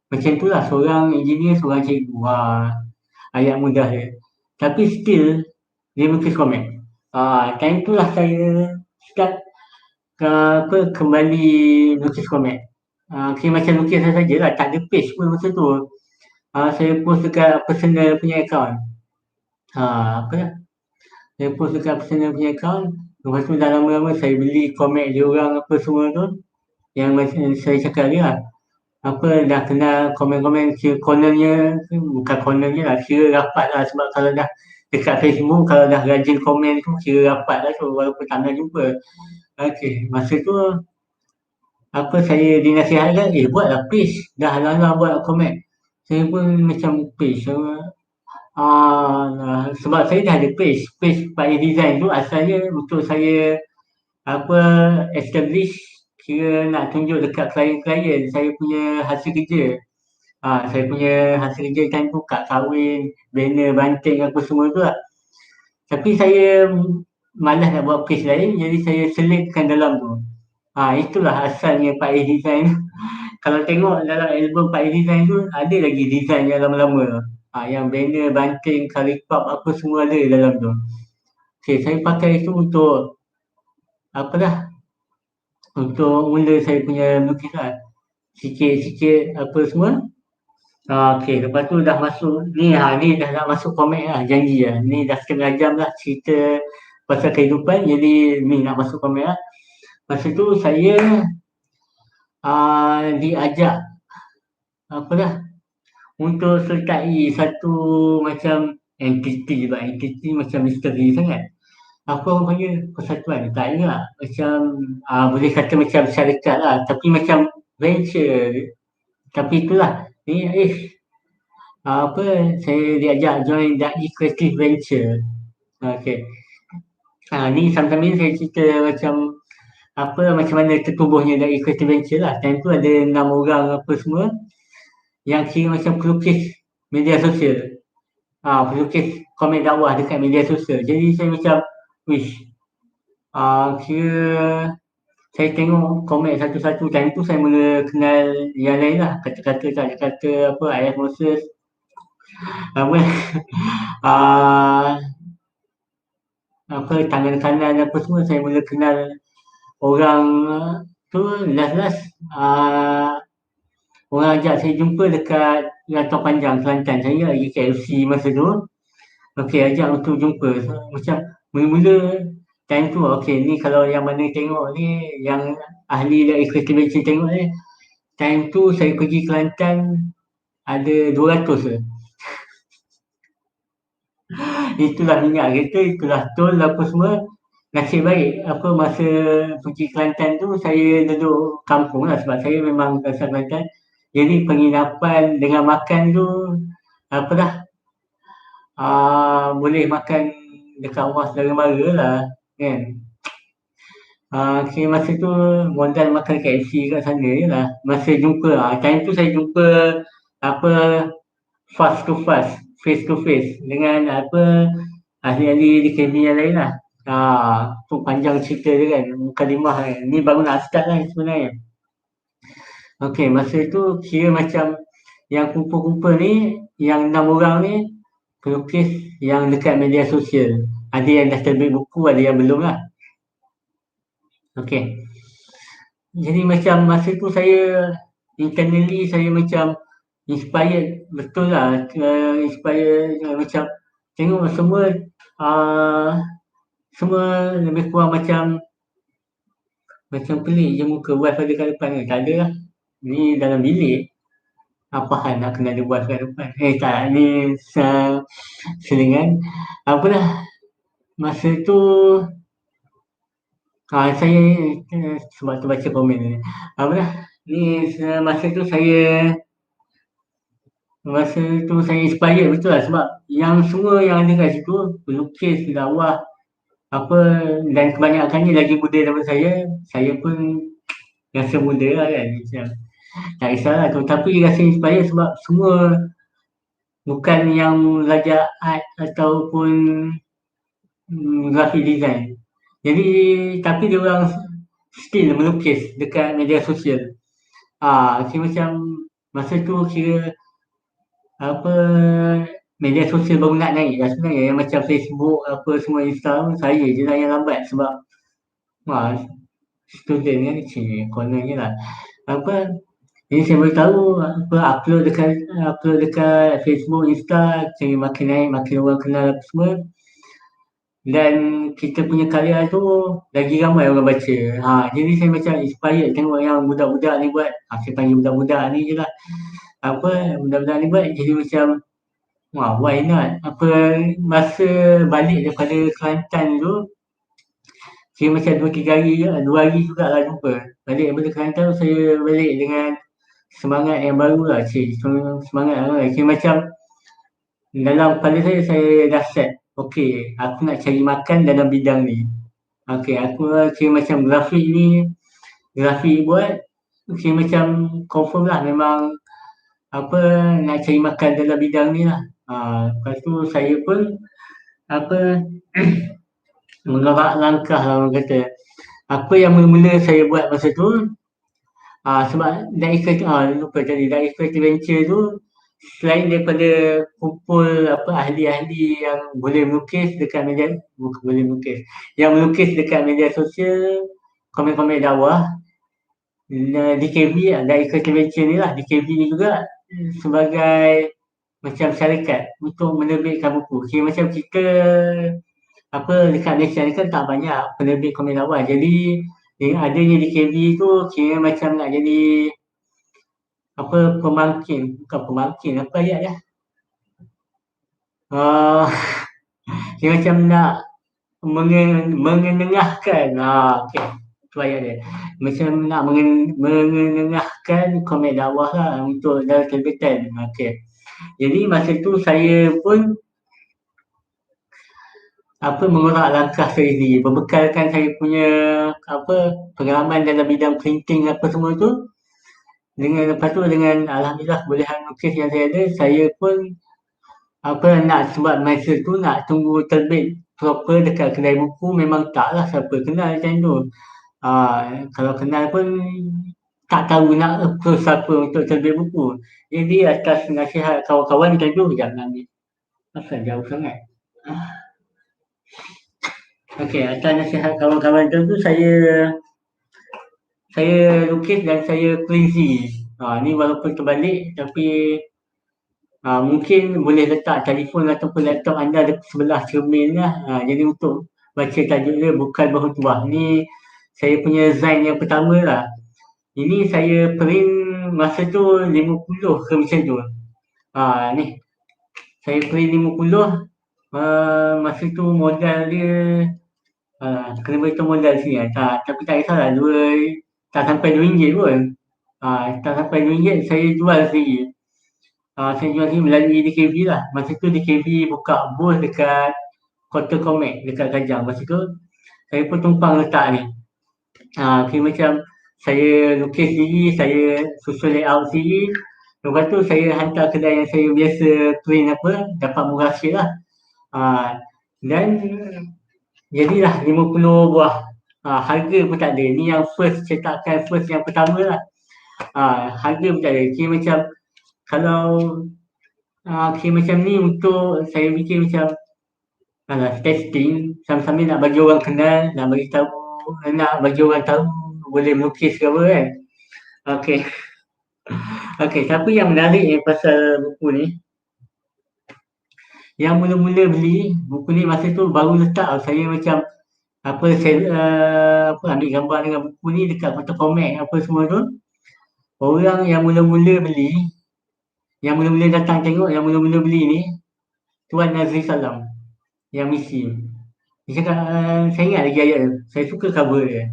macam itulah, seorang engineer, seorang cikgu. Ayat mudah dia. Tapi still dia melukis komik. Time itulah saya start kembali lukis komik. Okay, macam lukis sajalah, tak ada page pun masa tu. Saya post dekat personal punya account. Saya post dekat personal punya account. Lepas tu dah lama-lama saya beli komik dia orang apa semua tu. Yang macam saya cakap dia lah. Dah kenal komen-komen kira cornernya, bukan cornernya lah, kira rapat lah. Sebab kalau dah dekat Facebook, kalau dah rajin komen tu kira rapat lah tu, walaupun tak pernah jumpa. Okay, masa tu saya dinasihatkan, buatlah page, dah lama buat komik. Saya pun macam page, sebab saya dah ada page Pak A Design tu asalnya untuk saya establish, kira nak tunjuk dekat klien-klien saya punya hasil kerja. Saya punya hasil kerja time tu kad kahwin, banner, banting apa semua tu lah. Tapi saya malas nak buat page lain, jadi saya selitkan dalam tu. Itulah asalnya Pak A Design. Kalau tengok dalam album Pak A Design tu, ada lagi design yang lama-lama. Yang banner, banting, karipap, apa semua ada dalam tu. Okay, saya pakai itu untuk untuk mula saya punya melukis lah. Sikit-sikit apa semua. Okay, lepas tu dah masuk ni dah nak masuk komik lah, janji lah. Ni dah setengah jam lah cerita pasal kehidupan, jadi ni nak masuk komik lah. Masa tu saya diajak untuk sertai satu macam entiti macam misteri sangat. Apa orang panggil persatuan? Tak ingat. Macam boleh kata macam syarikat lah, tapi macam venture. Tapi itulah. Ni saya diajak join Dai Creative Venture. Okay. Ni sometimes saya cerita macam macam mana tertubuhnya Dai Creative Venture lah. Time tu ada 6 orang apa semua yang kira macam pelukis media sosial. Pelukis komik dakwah dekat media sosial. Jadi saya macam, kira saya tengok komik satu-satu. Time tu saya mula kenal yang lain lah. Kata-kata, tak kata Ayat Moses. Tangan kanan apa semua. Saya mula kenal orang tu. Last orang ajak saya jumpa dekat Rantau Panjang, Kelantan. Saya lagi KFC masa tu. Okay, ajak untuk jumpa. Macam mula-mula time tu, okay, ni kalau yang mana tengok ni, yang ahli dari Creative Venture tengok ni, time tu saya pergi Kelantan ada 200 je. Itulah minyak kereta, itulah tol apa semua. Nasib baik apa masa pergi Kelantan tu saya duduk kampung lah sebab saya memang asal Kelantan. Jadi penginapan dengan makan tu apa dah boleh makan dekat rumah saudara mara lah kan. Okay, masa tu modal makan KFC kat sana je lah. Masa jumpa, time tu saya jumpa apa fast to fast, face to face dengan apa ahli-ahli di KV yang lain lah. Tu panjang cerita dia kan, mukadimah kan. Ni baru nak start lah sebenarnya. Okey, masa tu kira macam yang kumpul-kumpul ni, yang 6 orang ni pelukis yang dekat media sosial. Ada yang dah terbit buku, ada yang belum lah. Okey. Jadi macam masa tu saya internally saya macam inspired betul lah, inspired macam tengok semua uh, semua lebih kurang macam pelik je muka, wife ada kat depan kan? Tak ada lah. Ni dalam bilik. Apa hal nak kena ada wife kat depan? Tak, ni selingan. Apalah, masa tu saya sebab tu baca komen ni. Apalah, ni masa tu saya inspired betul lah sebab yang semua yang ada kat situ pelukis, dakwah apa dan kebanyakannya lagi muda daripada saya pun rasa muda lah kan macam tak kisahlah tu, tapi rasa inspired sebab semua bukan yang belajar art ataupun graphic design. Jadi tapi dia orang still melukis dekat media sosial. Kira macam masa tu kira apa media sosial baru nak naik lah sebenarnya, yang macam Facebook apa semua Insta saya je lah yang lambat sebab student kan kononnya lah apa. Jadi saya baru tahu apa upload dekat Facebook, Insta, jadi makin naik, makin orang kenal apa semua. Dan kita punya karya tu lagi ramai orang baca. Jadi saya macam inspired tengok yang budak-budak ni buat. Saya panggil budak-budak ni je lah. Apa budak-budak ni buat jadi macam why not? Apa masa balik daripada Kelantan tu saya macam 2-3 hari je, 2 hari jugalah jumpa. Balik daripada Kelantan saya balik dengan semangat yang baru lah, semangat lah. Kira macam dalam kepala saya dah set. Okey, aku nak cari makan dalam bidang ni. Okey, aku kira macam grafik buat, kira macam confirm lah memang apa nak cari makan dalam bidang ni lah. Lepas tu saya pun apa mengerak langkah lah orang kata. Apa yang mula-mula saya buat masa tu sebab lupa tadi Daif Adventure tu selain daripada kumpul apa ahli-ahli yang boleh melukis dekat media, bukan boleh melukis, yang melukis dekat media sosial, komen-komen dakwah, DKV, Daif Adventure ni lah, DKV ni juga sebagai macam syarikat untuk menerbitkan buku. Kira macam kita apa dekat Malaysia ni kan tak banyak penerbit komen dakwah. Jadi dengan adanya DKV tu kira macam nak jadi apa bukan pemangkin, apa ayat dia? Kira macam nak mengenengahkan. Okey. Tu ayat dia. Macam nak mengenengahkan komen dakwah lah untuk dalam terbitan. Okey. Jadi masa tu saya pun mengorak langkah saya sendiri, berbekalkan saya punya pengalaman dalam bidang printing apa semua tu. Lepas tu dengan alhamdulillah kebolehan lukis yang saya ada, saya pun nak sebab masa tu nak tunggu terbit proper dekat kedai buku memang taklah siapa kenal macam tu. Kalau kenal pun tak tahu nak approach siapa untuk terbit buku. Jadi atas nasihat kawan-kawan macam tu, jangan ambil. Asal jauh sangat. Okey, atas nasihat kawan-kawan tu saya lukis dan saya crazy. Ni walaupun terbalik tapi mungkin boleh letak telefon ataupun laptop anda dekat sebelah cermin lah. Jadi untuk baca tajuk dia bukan berhutbah. Ni saya punya design yang pertama lah. Ini saya print masa tu 50 ke macam tu. Ni saya print 50, masa tu modal dia kena berhitung modal sini tapi tak kisahlah, tak sampai RM2 pun. Tak sampai RM2 saya jual sendiri. Saya jual sendiri melalui DKV lah. Masa tu DKV buka booth dekat Kota Comac dekat Kajang. Masa tu saya pun tumpang letak ni. Kira macam saya lukis sendiri, saya susun layout sendiri. Lepas tu saya hantar kedai yang saya biasa print dapat murah sikit lah. Dan jadilah 50 buah. Harga pun tak ada. Ni yang first cetakan first yang pertama lah. Harga pun tak ada. Kira macam kalau kira macam ni untuk saya fikir macam testing sambil-sambil nak bagi orang kenal, nak bagi orang tahu boleh melukis ke apa kan. Okey, tapi yang menarik pasal buku ni, yang mula-mula beli buku ni masa tu baru letak saya macam saya ambil gambar dengan buku ni dekat Kota Comac apa semua tu. Orang yang mula-mula beli, yang mula-mula datang tengok, yang mula-mula beli ni Tuan Nazri Salam yang misi. Dia cakap, saya ingat lagi ayat tu. Saya suka cover dia.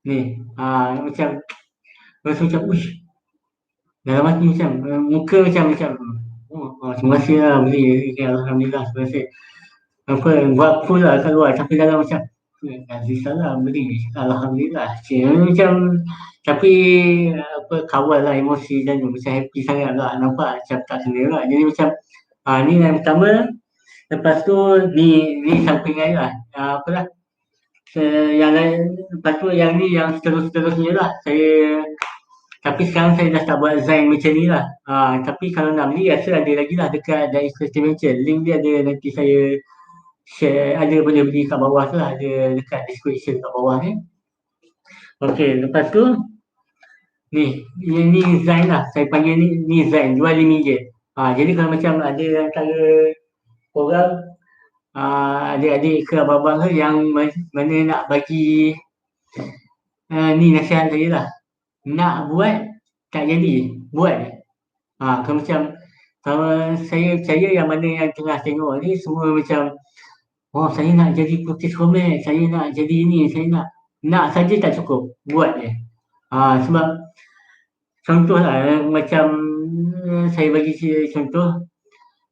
Ni, macam rasa macam, uish. Dalam hati macam, muka macam, terima kasih lah beli. Alhamdulillah, terima kasih. Buat full lah kat luar. Tapi dalam macam, Nazri Salam beli. Alhamdulillah. Macam, tapi kawal lah emosi dan macam happy sangat lah. Nampak macam tak kena lah. Jadi macam, ni yang pertama. Lepas tu ni sampingan lah. Yang lain, lepas tu yang ni yang seterusnya lah. Tapi sekarang saya dah tak buat design macam ni lah. Tapi kalau nak beli rasa ada lagi lah dekat Daiz Creative Venture. Link dia ada, nanti saya share, ada boleh beli kat bawah tu lah. Ada dekat description kat bawah ni. Okey, lepas tu ni design lah. Saya panggil ni design, jual RM5. Jadi kalau macam ada antara orang adik-adik ke abang-abang ke yang mana nak bagi ni nasihat saya lah, nak buat tak jadi buat. Kalau macam saya percaya yang mana yang tengah tengok ni semua macam saya nak jadi pelukis komik, saya nak jadi ni, saya nak saja tak cukup, buat je. Sebab contoh lah macam saya bagi contoh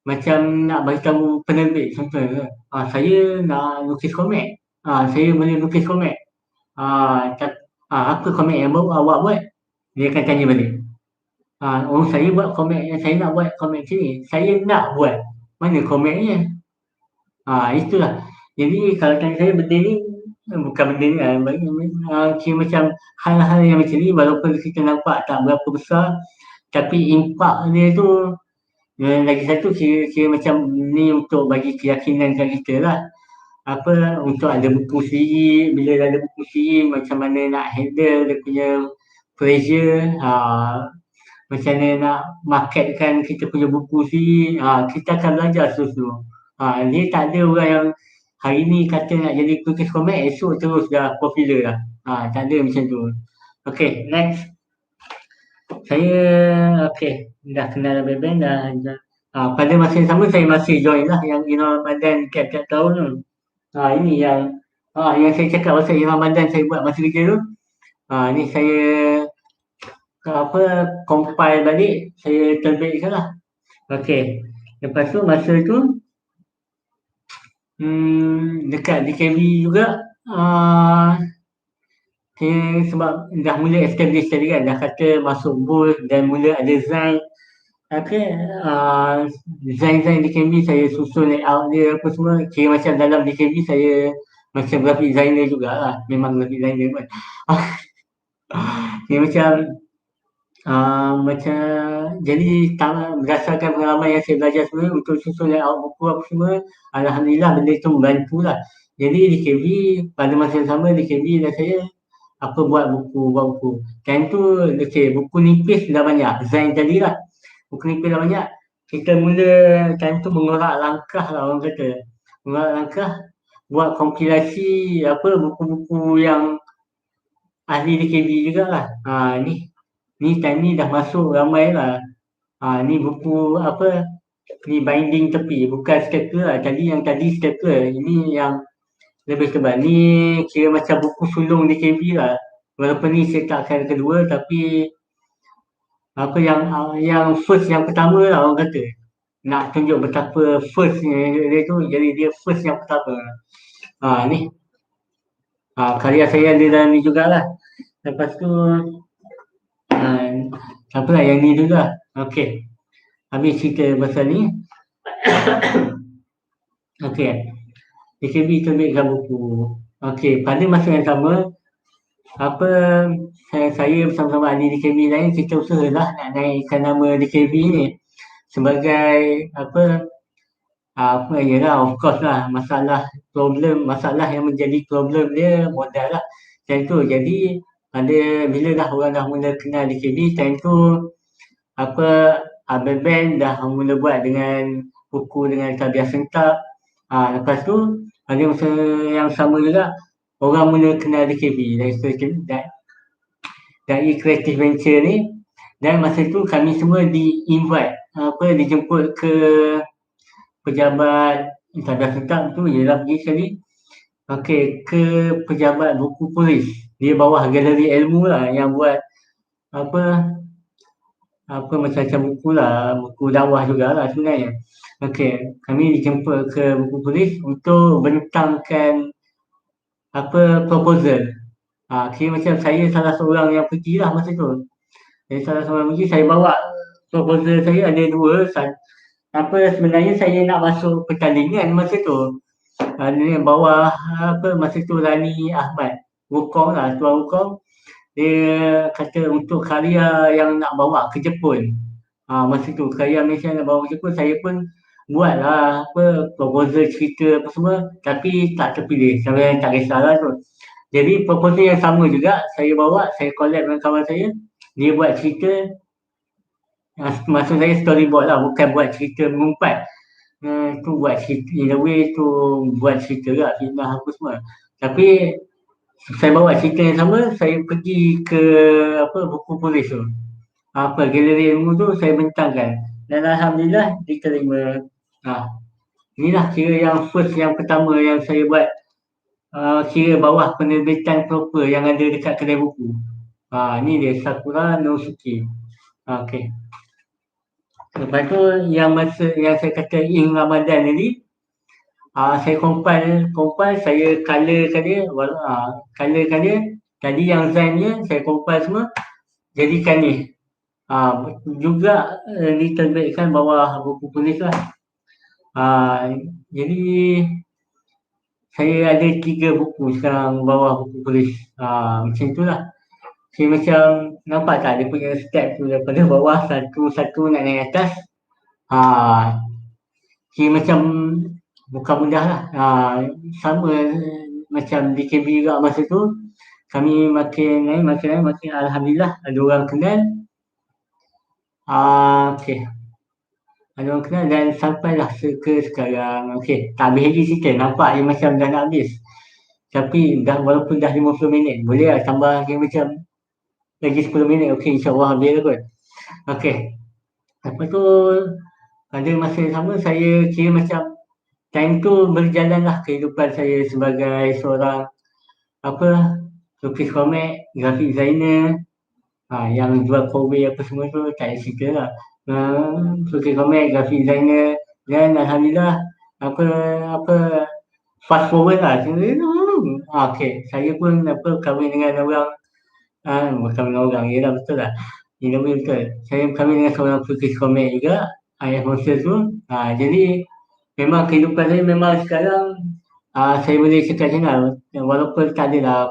macam nak beritahu penerbit contohnya, saya nak lukis komik, saya boleh lukis komik, apa komik yang awak buat? Dia akan tanya balik. Saya buat komik, saya nak buat komik sini, saya nak buat, mana komiknya? Itulah. Jadi kalau tanya saya benda ni bukan benda ni kira macam hal-hal yang macam ni walaupun kita nampak tak berapa besar, tapi impak dia tu lagi satu kira macam ni untuk bagi keyakinan kat kita lah. Untuk ada buku sendiri, bila dah ada buku sendiri macam mana nak handle dia punya pressure, macam mana nak marketkan kita punya buku sendiri, kita akan belajar susu. Dia tak ada orang yang hari ni kata nak jadi pelukis komik, esok terus dah popular lah. Tak ada macam tu. Okay, next. Saya dah kenal band dah. Pada masa yang sama saya masih join lah yang Irfan Ramadan tiap-tiap tahun tu. Ini yang saya cakap pasal Irfan Ramadan saya buat masa kerja tu. Ni saya compile balik, saya terbitkan lah. Okey. Lepas tu masa tu dekat DKV juga sebab dah mula establish tadi kan, dah kata masuk booth dan mula ada design. Design DKV saya susun layout dia apa semua, kira macam dalam DKV saya macam graphic designer jugalah, memang graphic designer pun. Kira macam jadi berdasarkan pengalaman yang saya belajar semua untuk susun layout buku apa semua, alhamdulillah benda itu membantu lah. Jadi DKV pada masa yang sama DKV dan saya buat buku. Time tu buku nipis dah banyak, design tadi lah, buku nipis dah banyak. Kita mula time tu mengorak langkah lah, orang kata mengorak langkah, buat kompilasi buku-buku yang ahli DKV jugalah. Ni ni time ni dah masuk ramai lah. Ni buku apa, ni binding tepi, bukan stapler lah. Tadi stapler, ini yang lebih tebal. Ni kira macam buku sulung DKB lah. Walaupun ni cetakan kedua, tapi apa yang first, yang pertama lah orang kata. Nak tunjuk betapa first dia tu, jadi dia first yang pertama. Ni karya saya ada dalam ni jugalah. Lepas tu apa lah yang ni dulu lah. Okey, habis cerita pasal ni. Okey, DKB terbitkan buku. Okey, pada masa yang sama, apa, saya bersama-sama ahli DKB lain, kita usahalah nak naikkan nama DKB ni sebagai apa ialah, of course lah, masalah yang menjadi problem dia modal lah. Time tu jadi bila dah orang dah mula kenal DKB, time tu apa, band dah mula buat dengan buku dengan tabiat sentap. Lepas tu pada masa yang sama juga orang mula kenal DKB dari Creative Venture ni. Dan masa tu kami semua dijemput ke pejabat tabiat sentap tu, ialah pergi sekali ke pejabat buku polis. Dia bawah galeri ilmu lah, yang buat macam-macam buku lah, buku dakwah jugalah sebenarnya. Kami dijemput ke buku polis untuk bentangkan proposal. Kira macam saya salah seorang yang pergi lah masa tu. Saya bawa proposal saya ada dua. Sebenarnya saya nak masuk pertandingan masa tu. Bawah masa tu Rani Ahmad Wukong lah, Tuan Wukong. Dia kata untuk karya yang nak bawa ke Jepun. Masa tu karya Malaysia nak bawa ke Jepun, saya pun buatlah proposal cerita apa semua, tapi tak terpilih. Saya tak kisahlah tu. Jadi proposal yang sama juga saya bawa, saya collab dengan kawan saya. Dia buat cerita, maksud saya storyboard lah, bukan buat cerita mengumpat. Tu buat cerita, in a way tu buat cerita lah, fitnah apa semua. Tapi saya bawa cerita yang sama, saya pergi ke buku polis tu. Galeri ilmu tu saya bentangkan. Dan alhamdulillah diterima. Inilah kira yang first, yang pertama yang saya buat, kira bawah penerbitan proper yang ada dekat kedai buku. Ni dia, Sakura no Suki. Okey. Lepas tu yang saya kata Ing Ramadan ni, saya compile, saya colorkan dia. Tadi yang design saya compile semua, jadikan ni. Juga diterbitkan bawah buku polis lah. Jadi saya ada 3 buku sekarang bawah buku polis. Macam itulah. Saya macam nampak tak dia punya step tu, daripada bawah satu nak naik atas. Kira macam bukan mudah lah. Sama macam DKB juga masa tu. Kami makin alhamdulillah ada orang kenal. Ada orang kenal dan sampailah ke sekarang. Tak habis lagi cerita. Nampak dia macam dah nak habis. Tapi walaupun dah 50 minit, boleh lah tambah lagi macam lagi 10 minit. InsyaAllah habis lah kot. Lepas tu pada masa yang sama saya kira macam time tu berjalanlah kehidupan saya sebagai seorang lukis komik, grafik designer, yang jual kowe apa semua tu tak ada cerita lah. Lukis komik, grafik designer, dan alhamdulillah fast forward lah. Saya pun kahwin dengan orang, bukan dengan orang, ialah betul lah. Ini betul. Saya kahwin dengan seorang lukis komik juga, ayah monster tu. Jadi memang kehidupan saya memang sekarang saya boleh cakap macam mana, walaupun tak adalah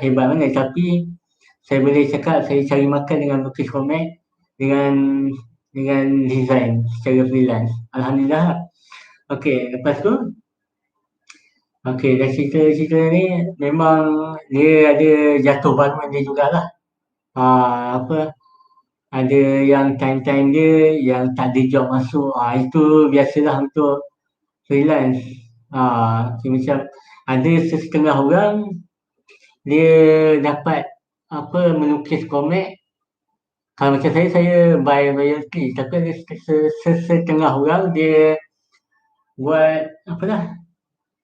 hebat mana, tapi saya boleh cakap saya cari makan dengan lukis komik, dengan design secara freelance. Alhamdulillah. Lepas tu dan cerita ni memang dia ada jatuh bangun dia jugalah. Ada yang time-time dia yang tak ada job masuk, itu biasalah untuk freelance. Macam ada setengah orang dia dapat melukis komik Kalau macam saya buy royalty, tapi ada setengah orang dia buat apa lah,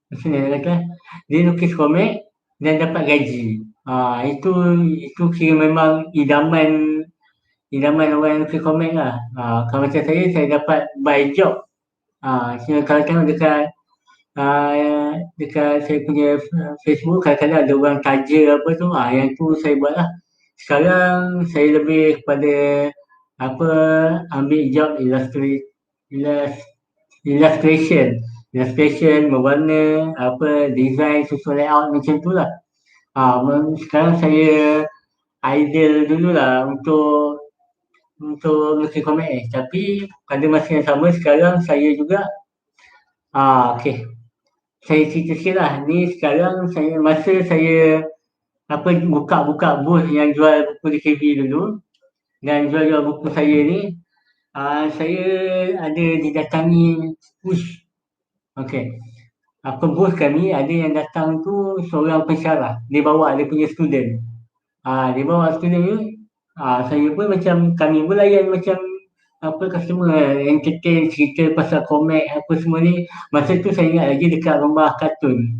macam mana nak kata, dia lukis komik dan dapat gaji. Itu kira memang idaman orang yang lukis komik lah. Kalau macam saya dapat by job. Kira kalau tengok dekat saya punya Facebook, kadang-kadang ada orang taja apa tu, yang tu saya buat lah. Sekarang saya lebih kepada apa, ambil job illustration, mewarna, apa, design, susun layout macam tu lah. Sekarang saya idle dululah untuk melukis komik ni. Tapi pada masa yang sama sekarang saya juga, okey, saya cerita sikit lah. Ni sekarang masa saya apa, buka booth yang jual buku DKV dulu dan jual buku saya ni, saya ada didatangi, uish, okey. Apa, bos kami ada yang datang tu seorang pensyarah. Dia bawa dia punya student. Dia bawa student tu, saya pun macam, kami pun layan macam apa, customer entertain, cerita pasal komik apa semua ni. Masa tu saya ingat lagi dekat rumah kartun.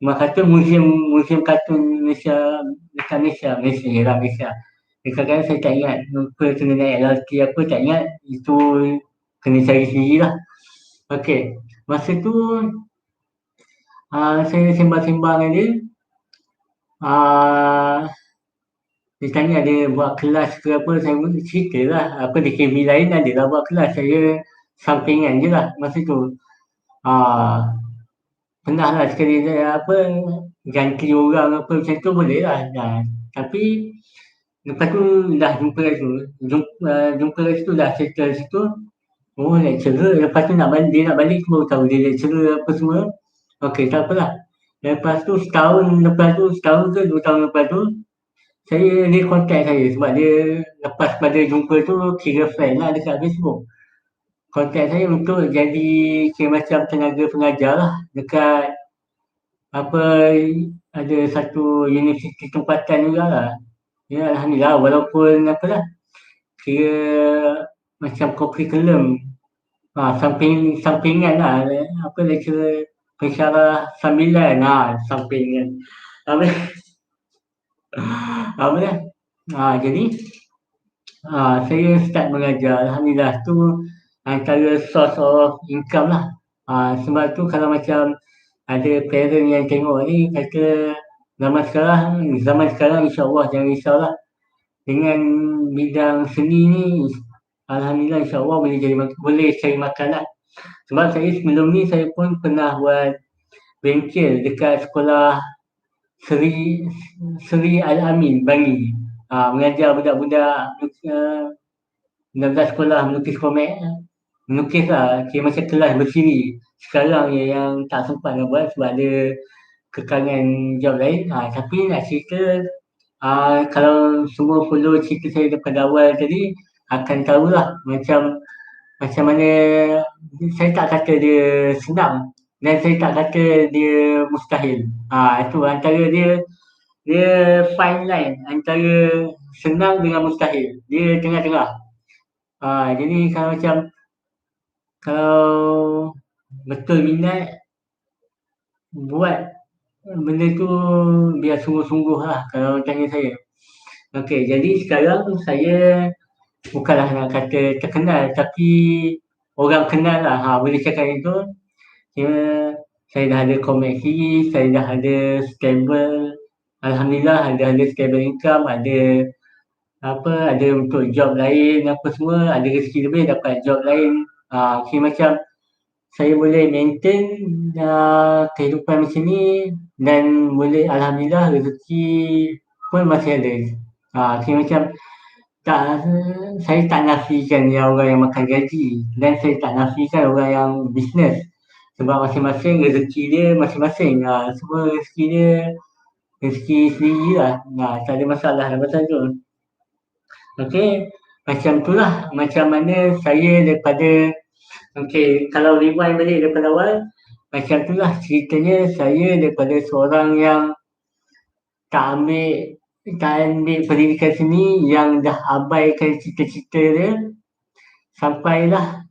Rumah kartun, museum kartun Malaysia, dekat Malaysia. Kadang-kadang saya tak ingat lupa kena naik LRT apa, tak ingat. Itu kena cari sendirilah. Okey. Masa tu saya sembang-sembang dengan dia. Dia tanya ada buat kelas ke apa, saya pun cerita lah. Apa, DKV lain ada lah buat kelas. Saya sampingan je lah masa tu. Pernah lah sekali saya apa, ganti orang apa macam tu boleh lah. Tapi lepas tu dah jumpa kat situ. Jumpa kat situ dah settle situ. Oh, lecturer. Lepas tu dia nak balik tu baru tahu dia lecturer apa semua. Okey, tak apalah. Lepas tu setahun ke 2 tahun lepas tu, dia contact saya sebab dia lepas pada jumpa tu kira friend lah dekat Facebook. Contact saya untuk jadi kira macam tenaga pengajar lah dekat apa, ada satu universiti tempatan jugalah. Ya, alhamdulillah, walaupun apalah, kira macam curriculum, sampingan lah, apa, lecturer pensyarah sambilan, sampingan. Apa apa dah? Jadi saya start mengajar. Alhamdulillah, tu antara source of income lah. Sebab tu kalau macam ada parent yang tengok ni kata zaman sekarang insya-Allah jangan risaulah. Dengan bidang seni ni, alhamdulillah insya-Allah boleh cari makan lah. Sebab saya sebelum ni saya pun pernah buat bengkel dekat sekolah Seri Al-Amin Bangi. Mengajar budak-budak sekolah melukis komik. Melukis lah, kira macam kelas bersiri. Sekarang yang tak sempat nak buat sebab ada kekangan job lain. Tapi nak cerita, kalau semua follow cerita saya daripada awal tadi, akan tahulah macam mana. Saya tak kata dia senang dan saya tak kata dia mustahil. Itu antara dia fine line antara senang dengan mustahil. Dia tengah-tengah. Jadi kalau betul minat, buat benda tu biar sungguh-sungguh lah kalau tanya saya. Okey, jadi sekarang saya bukanlah nak kata terkenal, tapi orang kenal lah. Boleh cakap itu. Kira saya dah ada koneksi, saya dah ada stable. Alhamdulillah, ada stable income, ada untuk job lain apa semua, ada rezeki lebih dapat job lain. Kira macam saya boleh maintain kehidupan macam ni dan boleh, alhamdulillah, rezeki pun masih ada. Kira macam saya tak nafikan yang orang yang makan gaji dan saya tak nafikan orang yang bisnes. Sebab masing-masing rezeki dia masing-masing. Semua rezeki dia rezeki sendiri lah. Tak ada masalah dalam pasal tu. Okey, macam tu lah. Macam mana saya daripada, kalau rewind balik daripada awal, macam tu lah ceritanya saya daripada seorang yang tak ambil tak ambil pendidikan seni yang dah abaikan cita-cita dia sampailah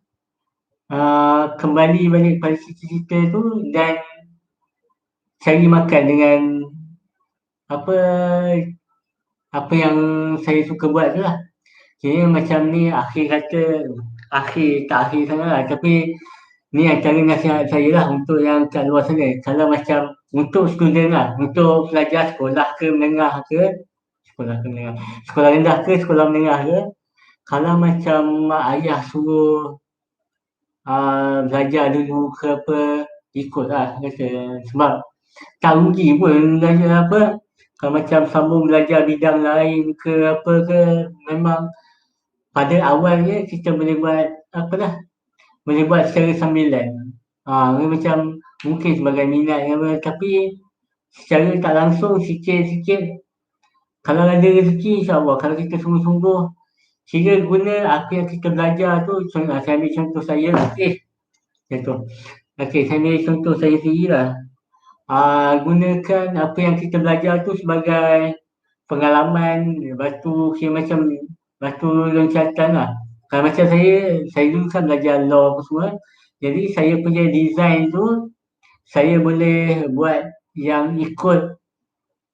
kembali balik pada cita-cita tu dan cari makan dengan apa apa yang saya suka buat tu lah. Kira macam ni akhir kata, tak akhir sangat lah. Tapi ni antara nasihat saya lah untuk yang kat luar sana. Kalau macam untuk student lah, untuk pelajar sekolah ke menengah ke, sekolah rendah ke sekolah menengah ke, kalau macam mak ayah suruh belajar dulu ke apa, ikut lah kata. Sebab tak rugi pun belajar apa. Kalau macam sambung belajar bidang lain ke apa ke, memang pada awalnya kita boleh buat apa lah, boleh buat secara sambilan. Ni macam mungkin sebagai minat apa, tapi secara tak langsung sikit-sikit kalau ada rezeki insya-Allah, kalau kita sungguh-sungguh kira guna apa yang kita belajar tu. Saya ambil contoh saya lah. Contoh. Okey, saya ambil contoh saya sendiri lah. Gunakan apa yang kita belajar tu sebagai pengalaman, lepas tu kira macam batu loncatan lah. Kalau macam saya dulu kan belajar law apa semua. Jadi saya punya design tu, saya boleh buat yang ikut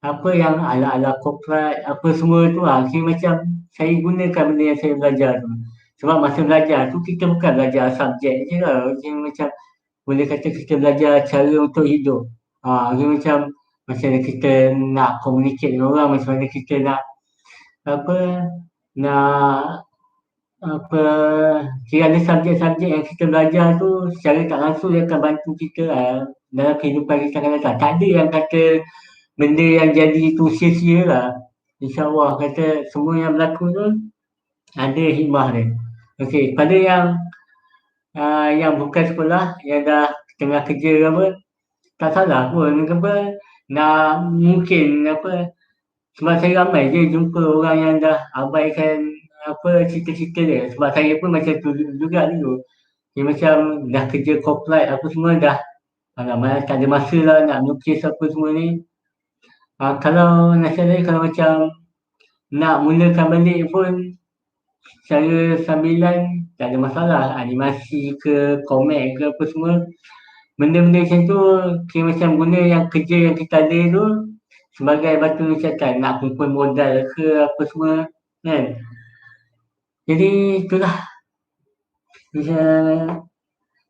apa yang ala-ala corporate apa semua tu lah. Kira macam saya gunakan benda yang saya belajar tu. Sebab masa belajar tu kita bukan belajar subjek je lah. Kira macam boleh kata kita belajar cara untuk hidup. Kira macam mana kita nak communicate dengan orang, macam mana kita nak apa, nak apa, kira ada subjek-subjek yang kita belajar tu secara tak langsung dia akan bantu kita lah dalam kehidupan kita akan datang. Tak ada yang kata benda yang jadi tu sia-sia lah. InsyaAllah kata semua yang berlaku tu ada hikmah dia. Okey, pada yang bukan sekolah, yang dah tengah kerja ke apa, tak salah pun apa, nak mungkin apa, sebab saya ramai je jumpa orang yang dah abaikan apa cita-cita dia. Sebab saya pun macam tu juga dulu. Dia macam dah kerja corporate apa semua dah, alamak tak ada masa lah nak melukis apa semua ni. Kalau nasihat saya, kalau macam nak mulakan balik pun secara sambilan tak ada masalah. Animasi ke, komik ke apa semua. Benda-benda macam tu kira macam guna yang kerja yang kita ada tu sebagai batu loncatan, nak kumpul modal ke apa semua kan. Jadi itulah,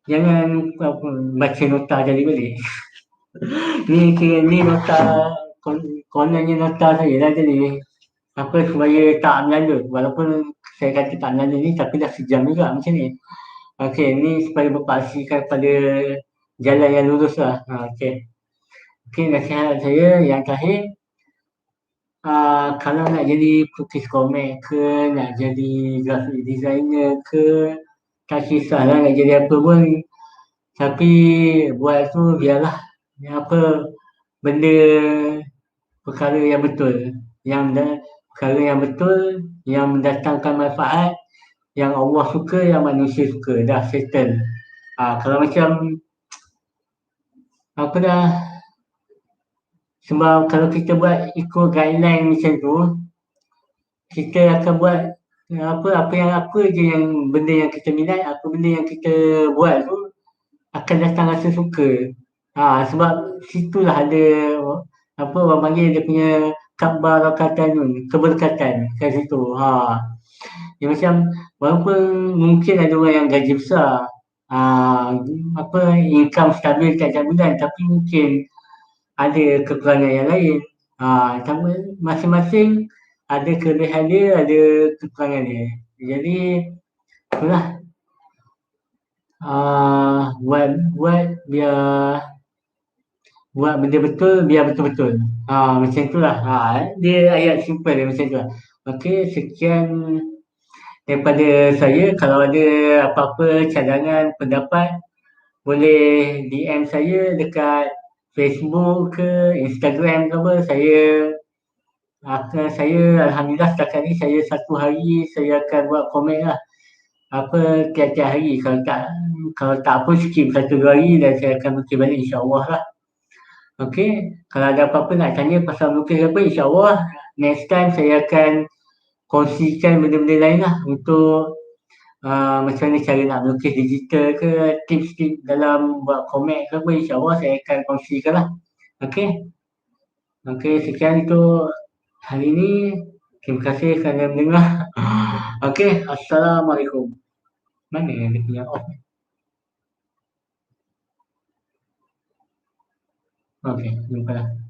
jangan apa, baca nota jadi balik. Ni nota kononnya nota saya lah jadi apa supaya tak menyala, walaupun saya kata tak menyala ni tapi dah sejam juga macam ni. Okey, ni supaya berpaksikan pada jalan yang lurus lah. Okey, nasihat saya yang terakhir, kalau nak jadi pelukis komik ke, nak jadi graphic designer ke, tak kisahlah nak jadi apa pun, tapi buat tu biarlah apa benda perkara yang betul, perkara yang betul, yang mendatangkan manfaat, yang Allah suka, yang manusia suka, dah settle. Kalau macam apa dah, sebab kalau kita buat ikut guideline macam tu, kita akan buat apa je yang benda yang kita minat, apa benda yang kita buat tu akan datang rasa suka. Sebab situlah ada apa orang panggil dia punya kabarakatan tu, keberkatan kat situ. Dia macam walaupun mungkin ada orang yang gaji besar, apa income stabil tiap-tiap bulan, tapi mungkin ada kekurangan yang lain. Masing-masing ada kelebihan dia, ada kekurangan dia. Jadi itulah, buat benda betul biar betul-betul. Macam itulah. Dia ayat simple dia macam tu lah. Okey, sekian daripada saya. Kalau ada apa-apa cadangan, pendapat, boleh DM saya dekat Facebook ke, Instagram ke apa. Saya alhamdulillah setakat ni saya satu hari saya akan buat komik lah. Apa tiap-tiap hari, kalau tak apa skip 1-2 hari dan saya akan bikin balik insya-Allah lah. Okey, kalau ada apa-apa nak tanya pasal melukis apa, insya-Allah next time saya akan kongsikan benda-benda lain lah untuk macam mana cara nak melukis digital ke, tips-tips dalam buat comic ke apa, insyaAllah saya akan kongsikan lah. Okey, okey, sekian untuk hari ini. Terima kasih kerana mendengar. Okey, Assalamualaikum. Mana dia punya off? Okey, jumpa lah.